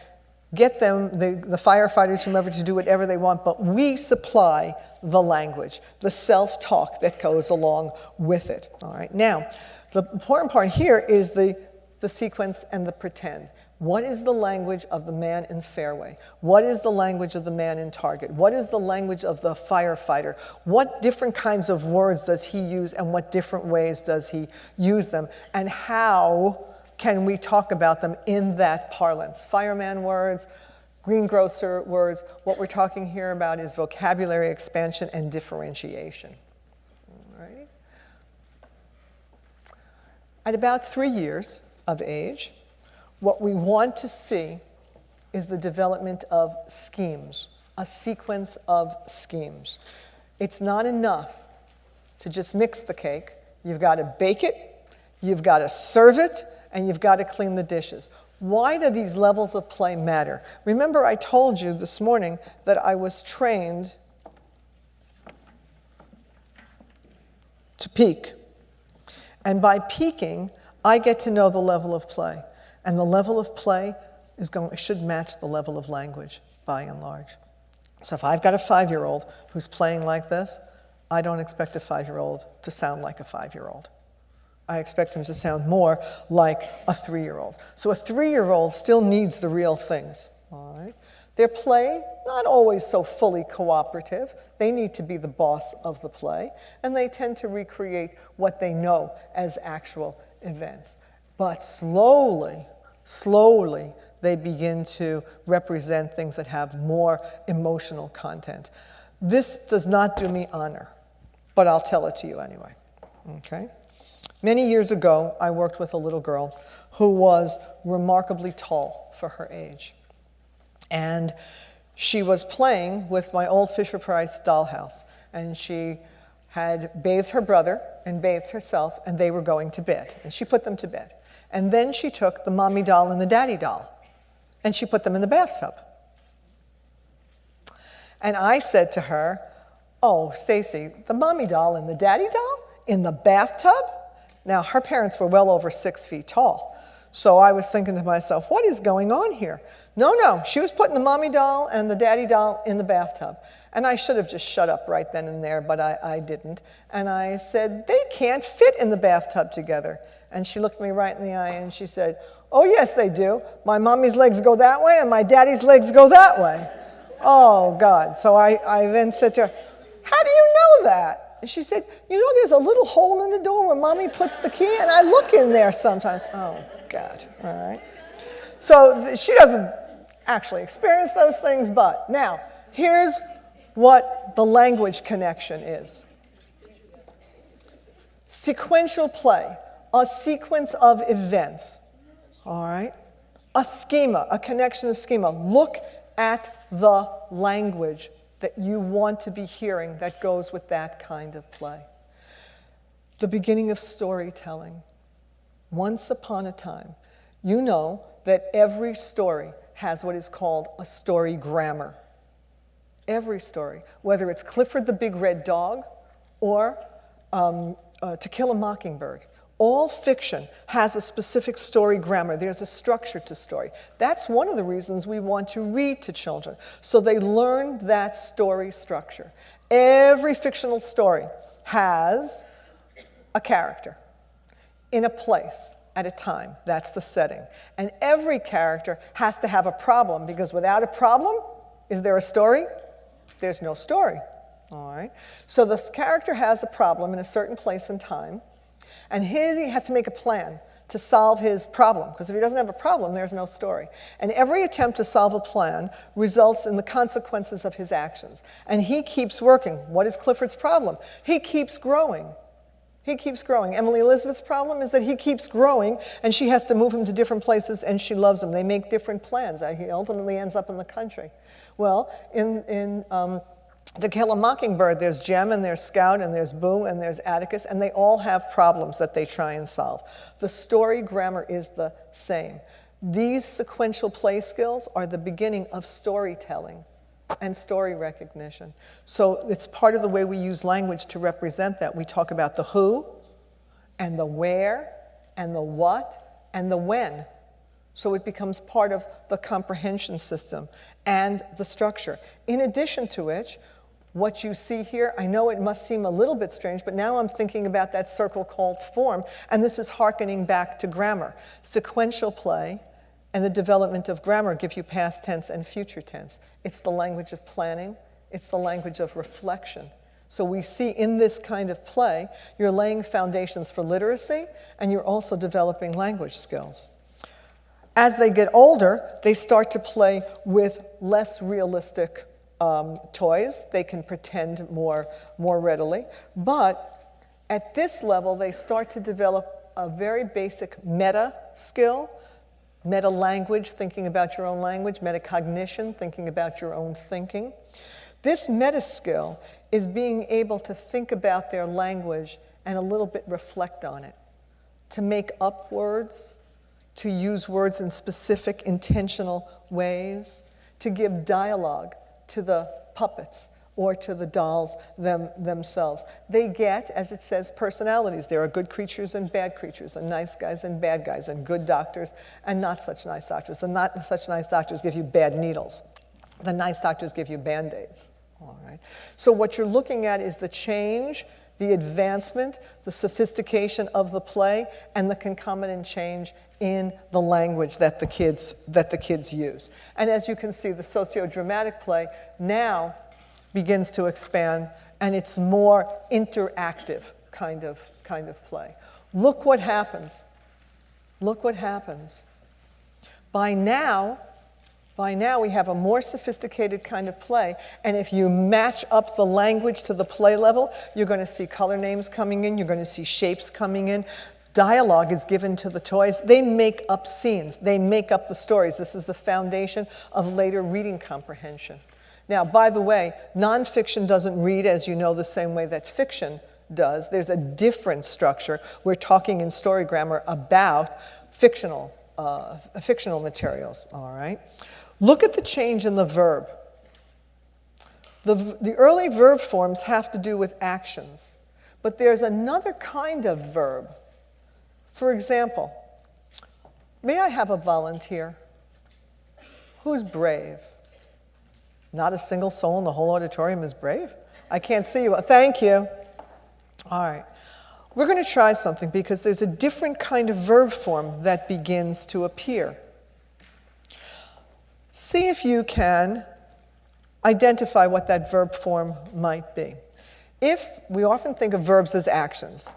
get them, the firefighters, whomever, to do whatever they want, but we supply the language, the self-talk that goes along with it. All right. Now, the important part here is the the sequence, and the pretend. What is the language of the man in Fairway? What is the language of the man in Target? What is the language of the firefighter? What different kinds of words does he use, and what different ways does he use them? And how can we talk about them in that parlance? Fireman words, greengrocer words. What we're talking here about is vocabulary expansion and differentiation. All right. At about 3 years of age, what we want to see is the development of schemes, a sequence of schemes. It's not enough to just mix the cake. You've got to bake it, you've got to serve it, and you've got to clean the dishes. Why do these levels of play matter? Remember, I told you this morning that I was trained to peak. And by peaking, I get to know the level of play. And the level of play should match the level of language, by and large. So if I've got a 5-year-old who's playing like this, I don't expect a 5-year-old to sound like a 5-year-old. I expect him to sound more like a 3-year-old. So a 3-year-old still needs the real things. All right? Their play, not always so fully cooperative. They need to be the boss of the play, and they tend to recreate what they know as actual events. But slowly, they begin to represent things that have more emotional content. This does not do me honor, but I'll tell it to you anyway. Okay? Many years ago, I worked with a little girl who was remarkably tall for her age. And she was playing with my old Fisher-Price dollhouse. And she had bathed her brother and bathed herself, and they were going to bed. And she put them to bed. And then she took the mommy doll and the daddy doll, and she put them in the bathtub. And I said to her, "Oh, Stacy, the mommy doll and the daddy doll in the bathtub?" Now, her parents were well over 6 feet tall. So I was thinking to myself, what is going on here? No, she was putting the mommy doll and the daddy doll in the bathtub. And I should have just shut up right then and there, but I didn't. And I said, "They can't fit in the bathtub together." And she looked me right in the eye and she said, "Oh, yes, they do. My mommy's legs go that way and my daddy's legs go that way." Oh, God. So I then said to her, "How do you know that?" And she said, "You know, there's a little hole in the door where mommy puts the key, and I look in there sometimes." Oh, God. All right. So she doesn't actually experience those things, but now, here's what the language connection is. Sequential play, a sequence of events, all right? A schema, a connection of schema. Look at the language that you want to be hearing that goes with that kind of play. The beginning of storytelling. Once upon a time, you know that every story has what is called a story grammar. Every story, whether it's Clifford the Big Red Dog or To Kill a Mockingbird. All fiction has a specific story grammar. There's a structure to story. That's one of the reasons we want to read to children, so they learn that story structure. Every fictional story has a character in a place at a time. That's the setting. And every character has to have a problem, because without a problem, is there a story? There's no story. All right? So the character has a problem in a certain place and time, and he has to make a plan to solve his problem, because if he doesn't have a problem, there's no story. And every attempt to solve a plan results in the consequences of his actions. And he keeps working. What is Clifford's problem? He keeps growing. He keeps growing. Emily Elizabeth's problem is that he keeps growing, and she has to move him to different places, and she loves him. They make different plans. He ultimately ends up in the country. Well, in To Kill a Mockingbird, there's Jem, and there's Scout, and there's Boo, and there's Atticus, and they all have problems that they try and solve. The story grammar is the same. These sequential play skills are the beginning of storytelling and story recognition. So it's part of the way we use language to represent that. We talk about the who, and the where, and the what, and the when. So it becomes part of the comprehension system and the structure. In addition to which, What you see here, I know it must seem a little bit strange, but now I'm thinking about that circle called form, and this is hearkening back to grammar. Sequential play and the development of grammar give you past tense and future tense. It's the language of planning. It's the language of reflection. So we see in this kind of play, you're laying foundations for literacy, and you're also developing language skills. As they get older, they start to play with less realistic toys. They can pretend more readily. But at this level, they start to develop a very basic meta skill, meta language, thinking about your own language, metacognition, thinking about your own thinking. This meta skill is being able to think about their language and a little bit reflect on it, to make up words, to use words in specific intentional ways, to give dialogue to the puppets or to the dolls themselves. They get, as it says, personalities. There are good creatures and bad creatures, and nice guys and bad guys, and good doctors and not such nice doctors. The not such nice doctors give you bad needles. The nice doctors give you Band-Aids. All right. So what you're looking at is the change, the advancement, the sophistication of the play, and the concomitant change in the language that the kids use. And as you can see, the socio-dramatic play now begins to expand, and it's more interactive kind of play. Look what happens. Look what happens. By now we have a more sophisticated kind of play, and if you match up the language to the play level, you're going to see color names coming in, you're going to see shapes coming in. Dialogue is given to the toys. They make up scenes. They make up the stories. This is the foundation of later reading comprehension. Now, by the way, nonfiction doesn't read, as you know, the same way that fiction does. There's a different structure. We're talking in story grammar about fictional materials, all right? Look at the change in the verb. The early verb forms have to do with actions, but there's another kind of verb. For example, may I have a volunteer? Who's brave? Not a single soul in the whole auditorium is brave? I can't see you. Thank you. All right. We're going to try something because there's a different kind of verb form that begins to appear. See if you can identify what that verb form might be. If we often think of verbs as actions,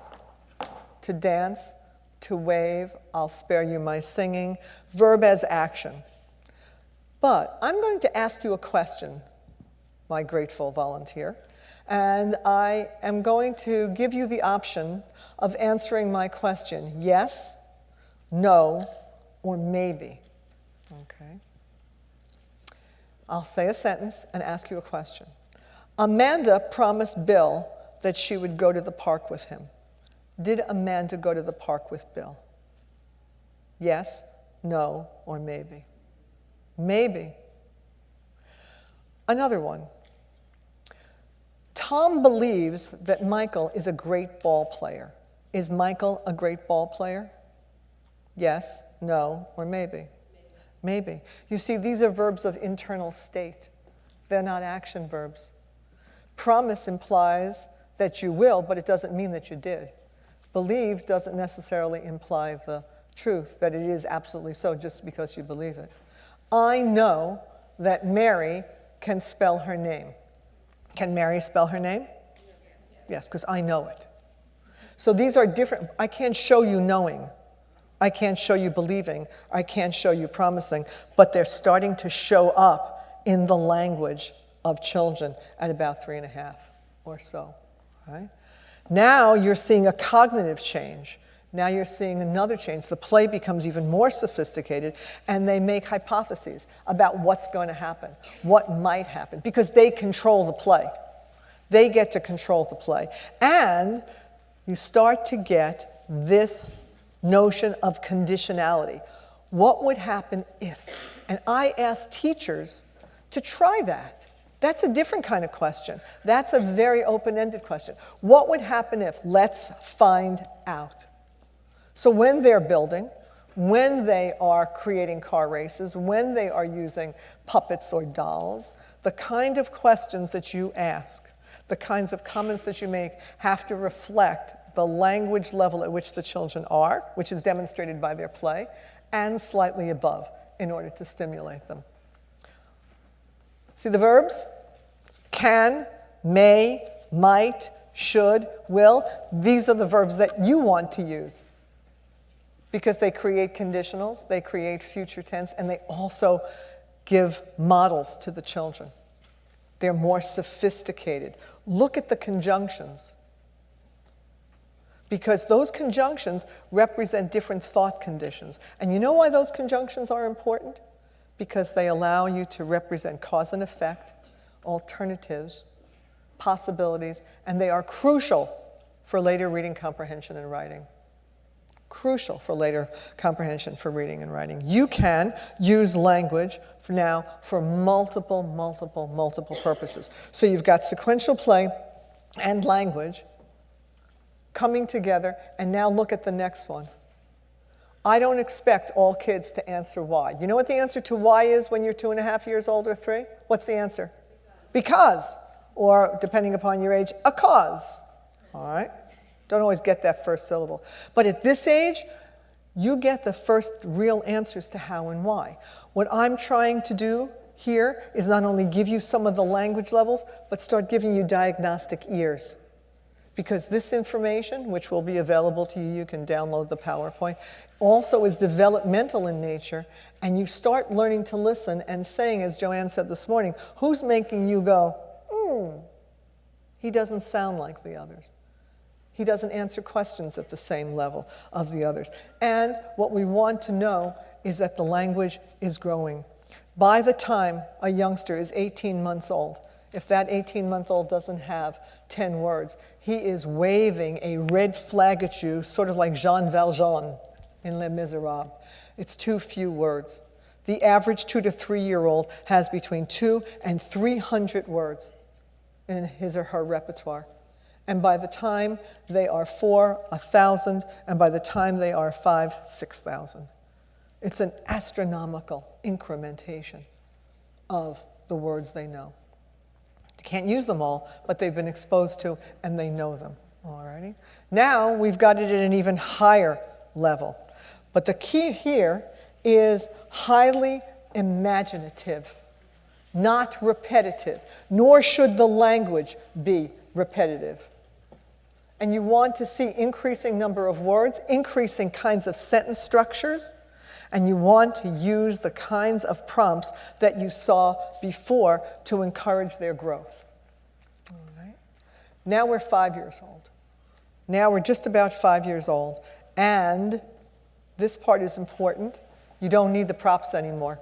to dance, to wave, I'll spare you my singing, verb as action. But I'm going to ask you a question, my grateful volunteer, and I am going to give you the option of answering my question, yes, no, or maybe. Okay? I'll say a sentence and ask you a question. Amanda promised Bill that she would go to the park with him. Did Amanda go to the park with Bill? Yes, no, or maybe. Maybe. Another one. Tom believes that Michael is a great ball player. Is Michael a great ball player? Yes, no, or maybe. Maybe. You see, these are verbs of internal state. They're not action verbs. Promise implies that you will, but it doesn't mean that you did. Believe doesn't necessarily imply the truth, that it is absolutely so just because you believe it. I know that Mary can spell her name. Can Mary spell her name? Yes, because I know it. So these are different. I can't show you knowing. I can't show you believing. I can't show you promising. But they're starting to show up in the language of children at about 3.5 or so. Right? Now you're seeing a cognitive change. Now you're seeing another change. The play becomes even more sophisticated, and they make hypotheses about what's going to happen, what might happen, because they control the play. They get to control the play. And you start to get this notion of conditionality. What would happen if? And I ask teachers to try that. That's a different kind of question. That's a very open-ended question. What would happen if? Let's find out. So when they're building, when they are creating car races, when they are using puppets or dolls, The kind of questions that you ask, the kinds of comments that you make have to reflect the language level at which the children are, which is demonstrated by their play, and slightly above in order to stimulate them. See the verbs? Can, may, might, should, will. These are the verbs that you want to use because they create conditionals, they create future tense, and they also give models to the children. They're more sophisticated. Look at the conjunctions, because those conjunctions represent different thought conditions. And you know why those conjunctions are important? Because they allow you to represent cause and effect, alternatives, possibilities, and they are crucial for later reading comprehension and writing. Crucial for later comprehension for reading and writing. You can use language for multiple purposes. So you've got sequential play and language coming together, and now look at the next one. I don't expect all kids to answer why. You know what the answer to why is when you're 2.5 years old or 3? What's the answer? Because. Or, depending upon your age, a cause. All right? Don't always get that first syllable. But at this age, you get the first real answers to how and why. What I'm trying to do here is not only give you some of the language levels, but start giving you diagnostic ears. Because this information, which will be available to you, you can download the PowerPoint, also is developmental in nature, and you start learning to listen and saying, as Joanne said this morning, who's making you go, he doesn't sound like the others. He doesn't answer questions at the same level of the others. And what we want to know is that the language is growing. By the time a youngster is 18 months old, if that 18-month-old doesn't have 10 words, he is waving a red flag at you, sort of like Jean Valjean in Les Miserables. It's too few words. The average 2 to 3-year-old has between 200 and 300 words in his or her repertoire. And by the time they are 4, 1,000, and by the time they are 5, 6,000. It's an astronomical incrementation of the words they know. They can't use them all, but they've been exposed to and they know them. Alrighty? Now we've got it at an even higher level. But the key here is highly imaginative, not repetitive, nor should the language be repetitive. And you want to see increasing number of words, increasing kinds of sentence structures, and you want to use the kinds of prompts that you saw before to encourage their growth. All right. Now we're 5 years old. Now we're just about 5 years old, and this part is important. You don't need the props anymore.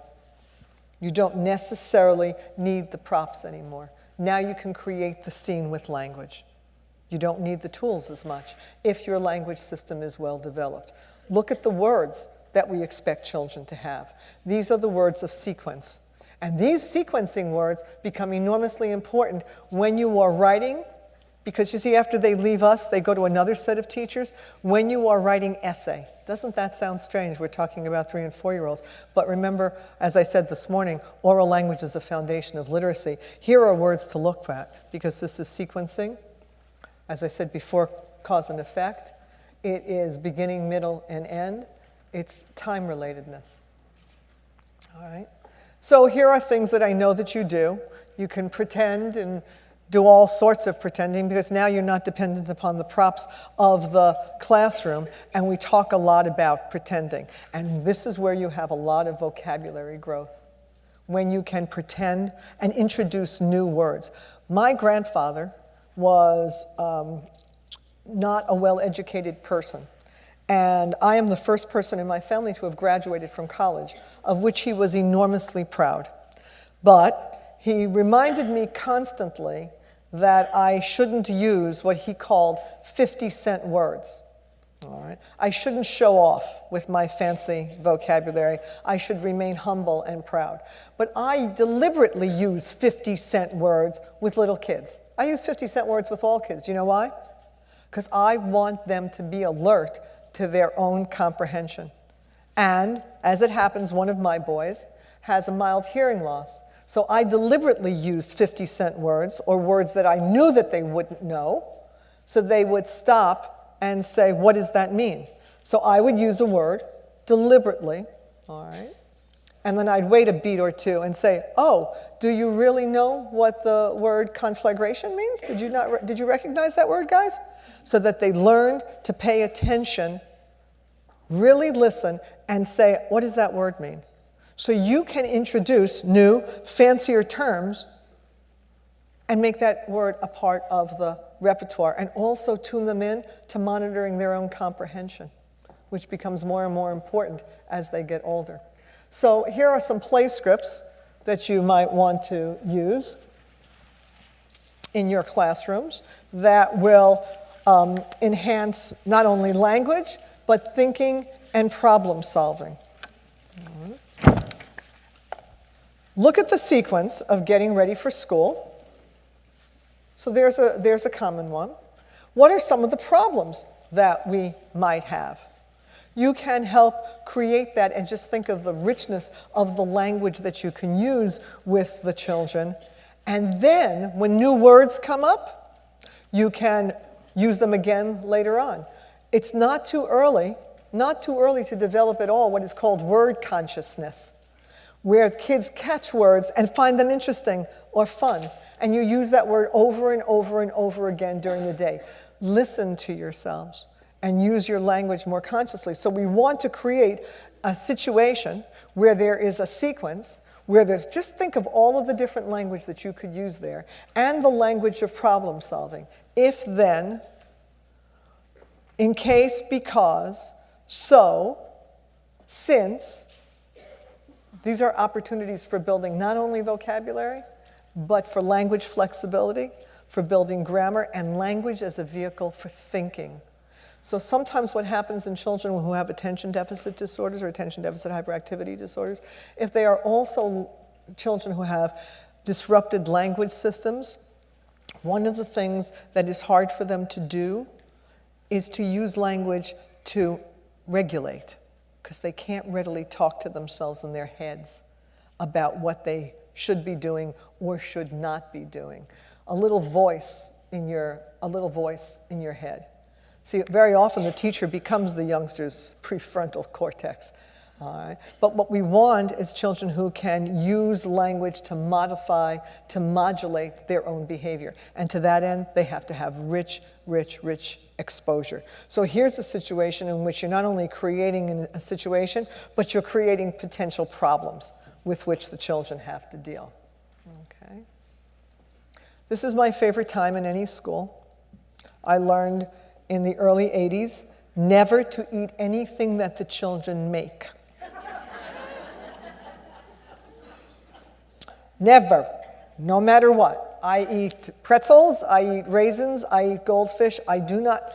You don't necessarily need the props anymore. Now you can create the scene with language. You don't need the tools as much if your language system is well developed. Look at the words that we expect children to have. These are the words of sequence. And these sequencing words become enormously important when you are writing, because you see, after they leave us, they go to another set of teachers. When you are writing essay, doesn't that sound strange? We're talking about 3- and 4-year-olds. But remember, as I said this morning, oral language is the foundation of literacy. Here are words to look at, because this is sequencing. As I said before, cause and effect. It is beginning, middle, and end. It's time relatedness. All right? So here are things that I know that you do. You can pretend and do all sorts of pretending, because now you're not dependent upon the props of the classroom, and we talk a lot about pretending. And this is where you have a lot of vocabulary growth, when you can pretend and introduce new words. My grandfather was not a well-educated person, and I am the first person in my family to have graduated from college, of which he was enormously proud. But he reminded me constantly that I shouldn't use what he called 50-cent words. All right? I shouldn't show off with my fancy vocabulary. I should remain humble and proud. But I deliberately use 50-cent words with little kids. I use 50-cent words with all kids. You know why? Because I want them to be alert to their own comprehension. And, as it happens, one of my boys has a mild hearing loss. So I deliberately used 50-cent words or words that I knew that they wouldn't know, so they would stop and say, what does that mean? So I would use a word deliberately, all right? And then I'd wait a beat or two and say, oh, do you really know what the word conflagration means? Did you recognize that word, guys? So that they learned to pay attention, really listen, and say, what does that word mean? So you can introduce new, fancier terms and make that word a part of the repertoire, and also tune them in to monitoring their own comprehension, which becomes more and more important as they get older. So here are some play scripts that you might want to use in your classrooms that will enhance not only language, but thinking and problem solving. Look at the sequence of getting ready for school. So there's a common one. What are some of the problems that we might have? You can help create that and just think of the richness of the language that you can use with the children. And then when new words come up, you can use them again later on. It's not too early to develop at all what is called word consciousness, where kids catch words and find them interesting or fun. And you use that word over and over and over again during the day. Listen to yourselves and use your language more consciously. So we want to create a situation where there is a sequence, where there's, just think of all of the different language that you could use there, and the language of problem solving. If, then, in case, because, so, since. These are opportunities for building not only vocabulary, but for language flexibility, for building grammar, and language as a vehicle for thinking. So sometimes what happens in children who have attention deficit disorders or attention deficit hyperactivity disorders, if they are also children who have disrupted language systems, one of the things that is hard for them to do is to use language to regulate, because they can't readily talk to themselves in their heads about what they should be doing or should not be doing. A little voice in your head. See, very often the teacher becomes the youngster's prefrontal cortex. But what we want is children who can use language to modify, to modulate their own behavior. And to that end, they have to have rich exposure. So here's a situation in which you're not only creating a situation, but you're creating potential problems with which the children have to deal. Okay. This is my favorite time in any school. I learned in the early 80s never to eat anything that the children make. Never, no matter what. I eat pretzels, I eat raisins, I eat goldfish. I do not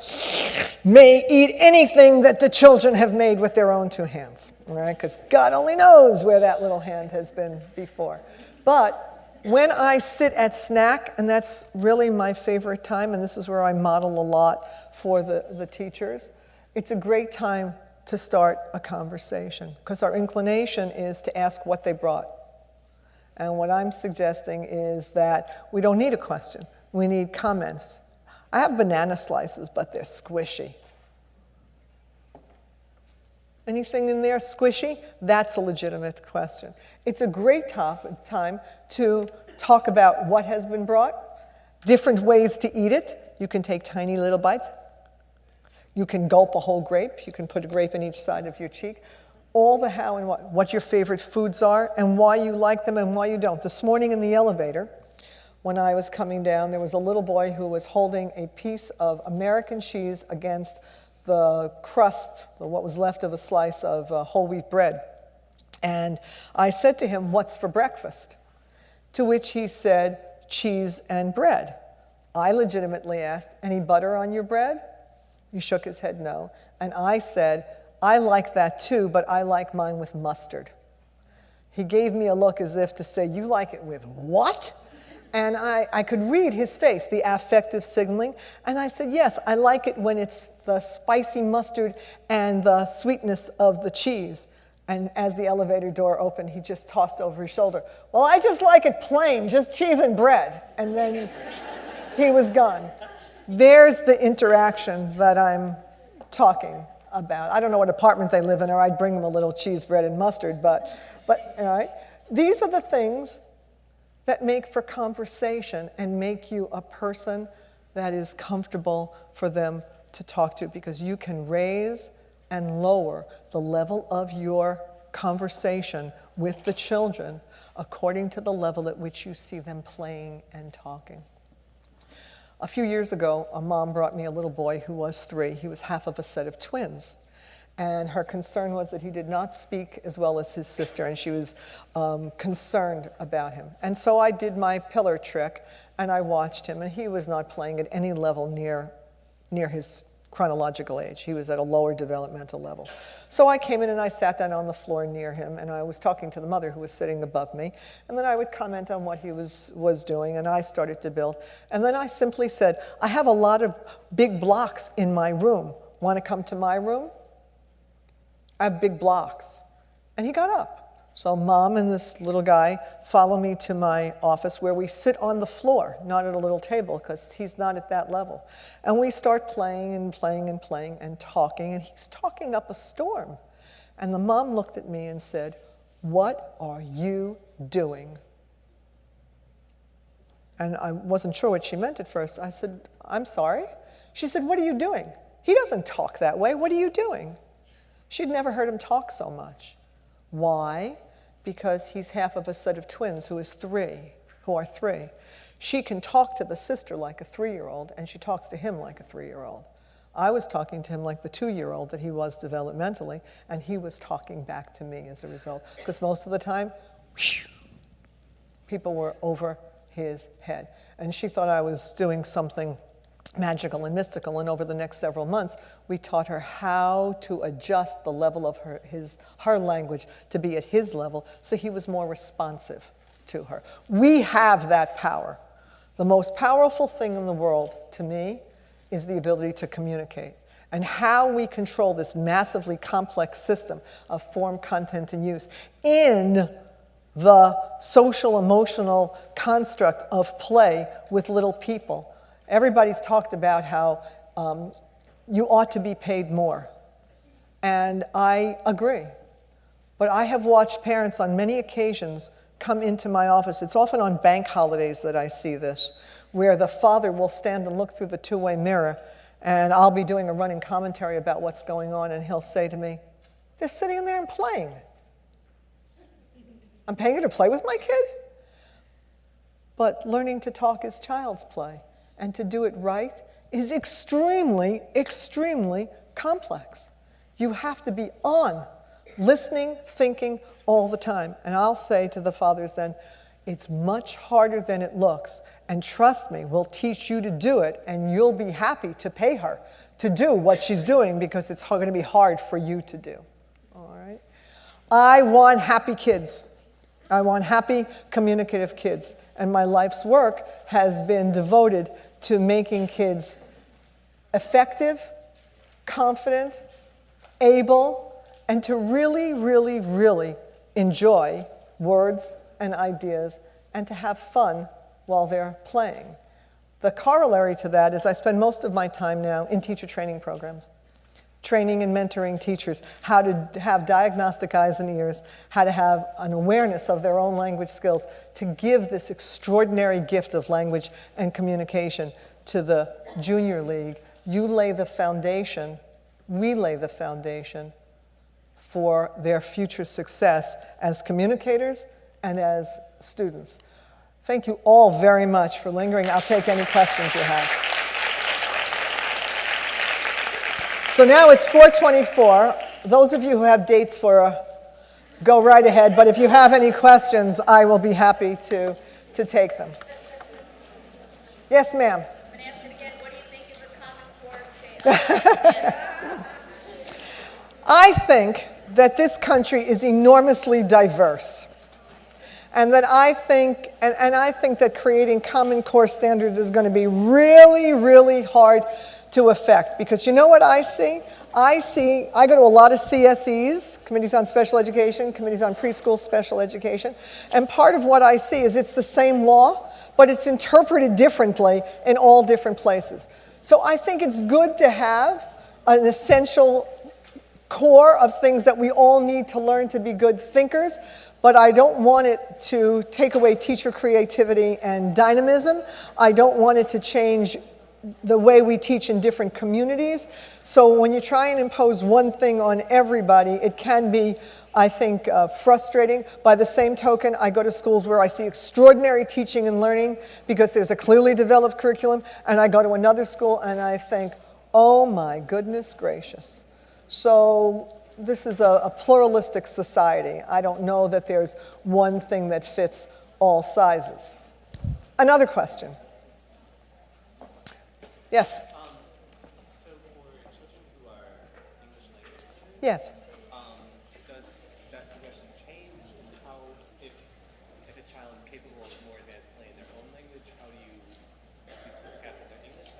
eat anything that the children have made with their own two hands, right? Because God only knows where that little hand has been before. But when I sit at snack, and that's really my favorite time, and this is where I model a lot for the teachers, it's a great time to start a conversation, because our inclination is to ask what they brought. And what I'm suggesting is that we don't need a question. We need comments. I have banana slices, but they're squishy. Anything in there squishy? That's a legitimate question. It's a great time to talk about what has been brought, different ways to eat it. You can take tiny little bites. You can gulp a whole grape. You can put a grape in each side of your cheek. All the how and what your favorite foods are, and why you like them and why you don't. This morning in the elevator, when I was coming down, there was a little boy who was holding a piece of American cheese against the crust, what was left of a slice of whole wheat bread. And I said to him, "What's for breakfast?" To which he said, "Cheese and bread." I legitimately asked, "Any butter on your bread?" He shook his head no. And I said, "I like that too, but I like mine with mustard." He gave me a look as if to say, "You like it with what?" And I could read his face, the affective signaling. And I said, "Yes, I like it when it's the spicy mustard and the sweetness of the cheese." And as the elevator door opened, he just tossed over his shoulder, "Well, I just like it plain, just cheese and bread." And then he was gone. There's the interaction that I'm talking about. I don't know what apartment they live in, or I'd bring them a little cheese, bread, and mustard, but all right. These are the things that make for conversation and make you a person that is comfortable for them to talk to, because you can raise and lower the level of your conversation with the children according to the level at which you see them playing and talking. A few years ago, a mom brought me a little boy who was 3. He was half of a set of twins. And her concern was that he did not speak as well as his sister, and she was concerned about him. And so I did my pillar trick, and I watched him, and he was not playing at any level near his chronological age. He was at a lower developmental level. So I came in and I sat down on the floor near him, and I was talking to the mother who was sitting above me, and then I would comment on what he was doing, and I started to build. And then I simply said, "I have a lot of big blocks in my room. Want to come to my room? I have big blocks." And he got up. So Mom and this little guy follow me to my office, where we sit on the floor, not at a little table, because he's not at that level. And we start playing and playing and playing and talking, and he's talking up a storm. And the mom looked at me and said, "What are you doing?" And I wasn't sure what she meant at first. I said, "I'm sorry." She said, "What are you doing? He doesn't talk that way. What are you doing?" She'd never heard him talk so much. Why? Because he's half of a set of twins who are 3. She can talk to the sister like a 3-year-old, and she talks to him like a 3-year-old. I was talking to him like the 2-year-old that he was developmentally, and he was talking back to me as a result. Because most of the time, whew, people were over his head. And she thought I was doing something magical and mystical, and over the next several months, we taught her how to adjust the level of her language to be at his level, so he was more responsive to her. We have that power. The most powerful thing in the world, to me, is the ability to communicate. And how we control this massively complex system of form, content, and use in the social emotional construct of play with little people. Everybody's talked about how you ought to be paid more. And I agree. But I have watched parents on many occasions come into my office. It's often on bank holidays that I see this, where the father will stand and look through the two-way mirror, and I'll be doing a running commentary about what's going on, and he'll say to me, "They're sitting in there and playing. I'm paying you to play with my kid?" But learning to talk is child's play. And to do it right is extremely, extremely complex. You have to be on, listening, thinking all the time. And I'll say to the fathers then, it's much harder than it looks. And trust me, we'll teach you to do it, and you'll be happy to pay her to do what she's doing, because it's going to be hard for you to do. All right? I want happy kids. I want happy, communicative kids. And my life's work has been devoted to making kids effective, confident, able, and to really, really, really enjoy words and ideas, and to have fun while they're playing. The corollary to that is I spend most of my time now in teacher training programs, training and mentoring teachers, how to have diagnostic eyes and ears, how to have an awareness of their own language skills, to give this extraordinary gift of language and communication to the junior league. You lay the foundation, we lay the foundation for their future success as communicators and as students. Thank you all very much for lingering. I'll take any questions you have. So now it's 4:24. Those of you who have dates for go right ahead, but if you have any questions, I will be happy to take them. Yes, ma'am. I'm going to ask it again. What do you think is the common core scale? I think that this country is enormously diverse. And that I think that creating common core standards is going to be really, really hard to effect. Because you know what I see? I go to a lot of CSEs, Committees on Special Education, Committees on Preschool Special Education, and part of what I see is it's the same law, but it's interpreted differently in all different places. So I think it's good to have an essential core of things that we all need to learn to be good thinkers, but I don't want it to take away teacher creativity and dynamism. I don't want it to change the way we teach in different communities. So when you try and impose one thing on everybody, it can be, I think, frustrating. By the same token, I go to schools where I see extraordinary teaching and learning because there's a clearly developed curriculum, and I go to another school and I think, oh my goodness gracious. So this is a pluralistic society. I don't know that there's one thing that fits all sizes. Another question. Yes? So for children who are English language learners, Yes. does that progression change in how, if a child is capable of more advanced play in their own language, how do you still scaffold their English?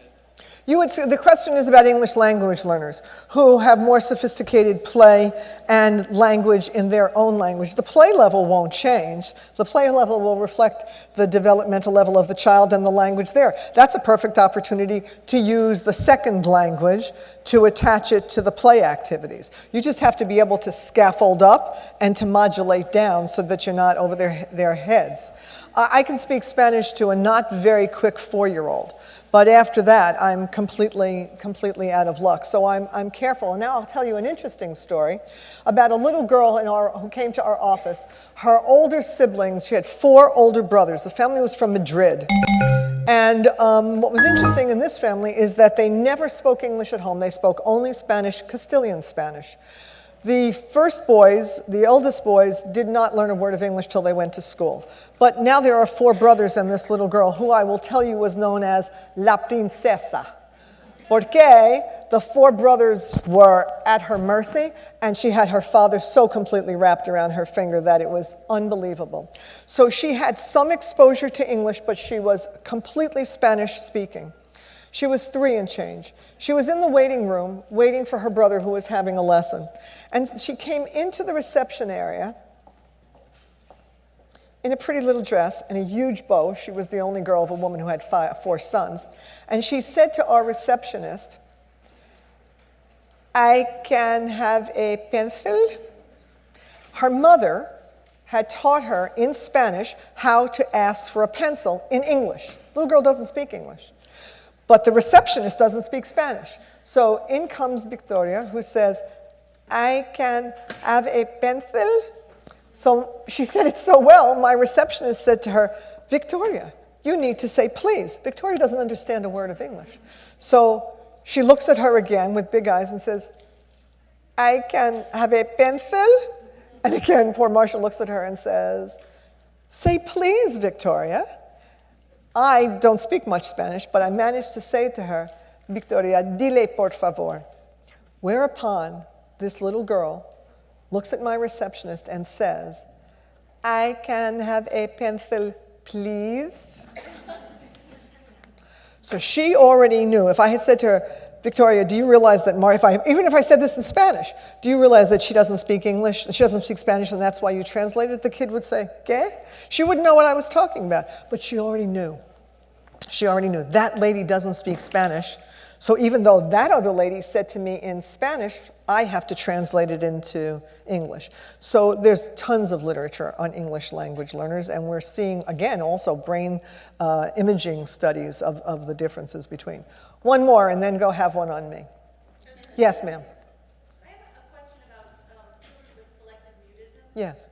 The question is about English language learners who have more sophisticated play and language in their own language. The play level won't change. The play level will reflect the developmental level of the child and the language there. That's a perfect opportunity to use the second language to attach it to the play activities. You just have to be able to scaffold up and to modulate down so that you're not over their heads. I can speak Spanish to a not very quick 4-year-old. But after that, I'm completely out of luck. So I'm careful. And now I'll tell you an interesting story about a little girl who came to our office. Her older siblings, she had 4 older brothers. The family was from Madrid. And what was interesting in this family is that they never spoke English at home. They spoke only Spanish, Castilian Spanish. The first boys, the eldest boys, did not learn a word of English till they went to school. But now there are 4 brothers and this little girl, who I will tell you was known as La Princesa. Porque the 4 brothers were at her mercy, and she had her father so completely wrapped around her finger that it was unbelievable. So she had some exposure to English, but she was completely Spanish speaking. She was 3 and change. She was in the waiting room waiting for her brother who was having a lesson. And she came into the reception area in a pretty little dress and a huge bow. She was the only girl of a woman who had 4 sons. And she said to our receptionist, "I can have a pencil?" Her mother had taught her in Spanish how to ask for a pencil in English. The little girl doesn't speak English. But the receptionist doesn't speak Spanish. So in comes Victoria, who says, "I can have a pencil?" So she said it so well, my receptionist said to her, "Victoria, you need to say please." Victoria doesn't understand a word of English. So she looks at her again with big eyes and says, "I can have a pencil?" And again, poor Marcia looks at her and says, "Say please, Victoria." I don't speak much Spanish, but I managed to say to her, "Victoria, dile por favor." Whereupon this little girl looks at my receptionist and says, "I can have a pencil, please?" So she already knew. If I had said to her, "Victoria, do you realize that even if I said this in Spanish, do you realize that she doesn't speak English, she doesn't speak Spanish, and that's why you translate it?" The kid would say, "¿Qué?" She wouldn't know what I was talking about, but she already knew. She already knew. That lady doesn't speak Spanish, so even though that other lady said to me in Spanish, I have to translate it into English. So there's tons of literature on English language learners, and we're seeing, again, also brain imaging studies of the differences between. One more, and then go have one on me. Yes, ma'am. I have a question about children with selective mutism. Yes.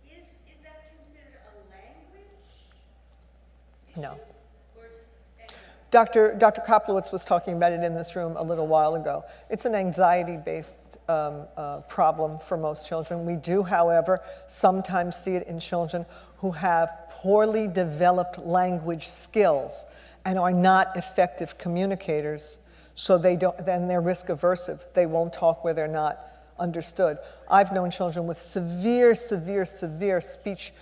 Is that considered a language? No. Or Dr. Koplowitz was talking about it in this room a little while ago. It's an anxiety-based problem for most children. We do, however, sometimes see it in children who have poorly developed language skills and are not effective communicators, so then they're risk aversive. They won't talk where they're not understood. I've known children with severe speech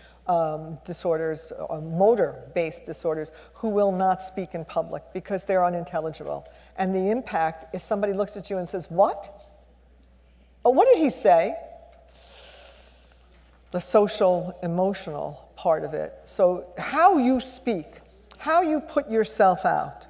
disorders, motor-based disorders, who will not speak in public because they're unintelligible. And the impact, if somebody looks at you and says, "What? Oh, what did he say?" The social, emotional part of it. So how you speak, how you put yourself out,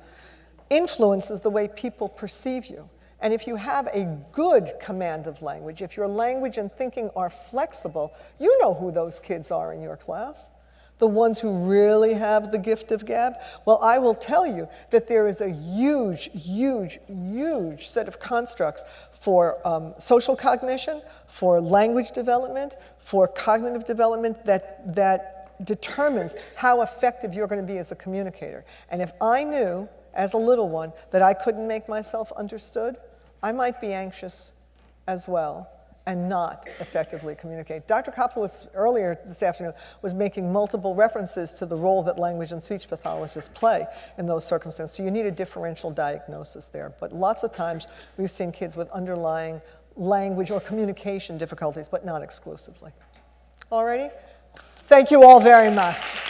influences the way people perceive you. And if you have a good command of language, if your language and thinking are flexible, you know who those kids are in your class. The ones who really have the gift of gab. Well, I will tell you that there is a huge, huge, huge set of constructs for social cognition, for language development, for cognitive development that determines how effective you're going to be as a communicator. And if I knew, as a little one, that I couldn't make myself understood, I might be anxious as well and not effectively communicate. Dr. Kopowitz earlier this afternoon was making multiple references to the role that language and speech pathologists play in those circumstances. So you need a differential diagnosis there. But lots of times we've seen kids with underlying language or communication difficulties, but not exclusively. Alrighty? Thank you all very much.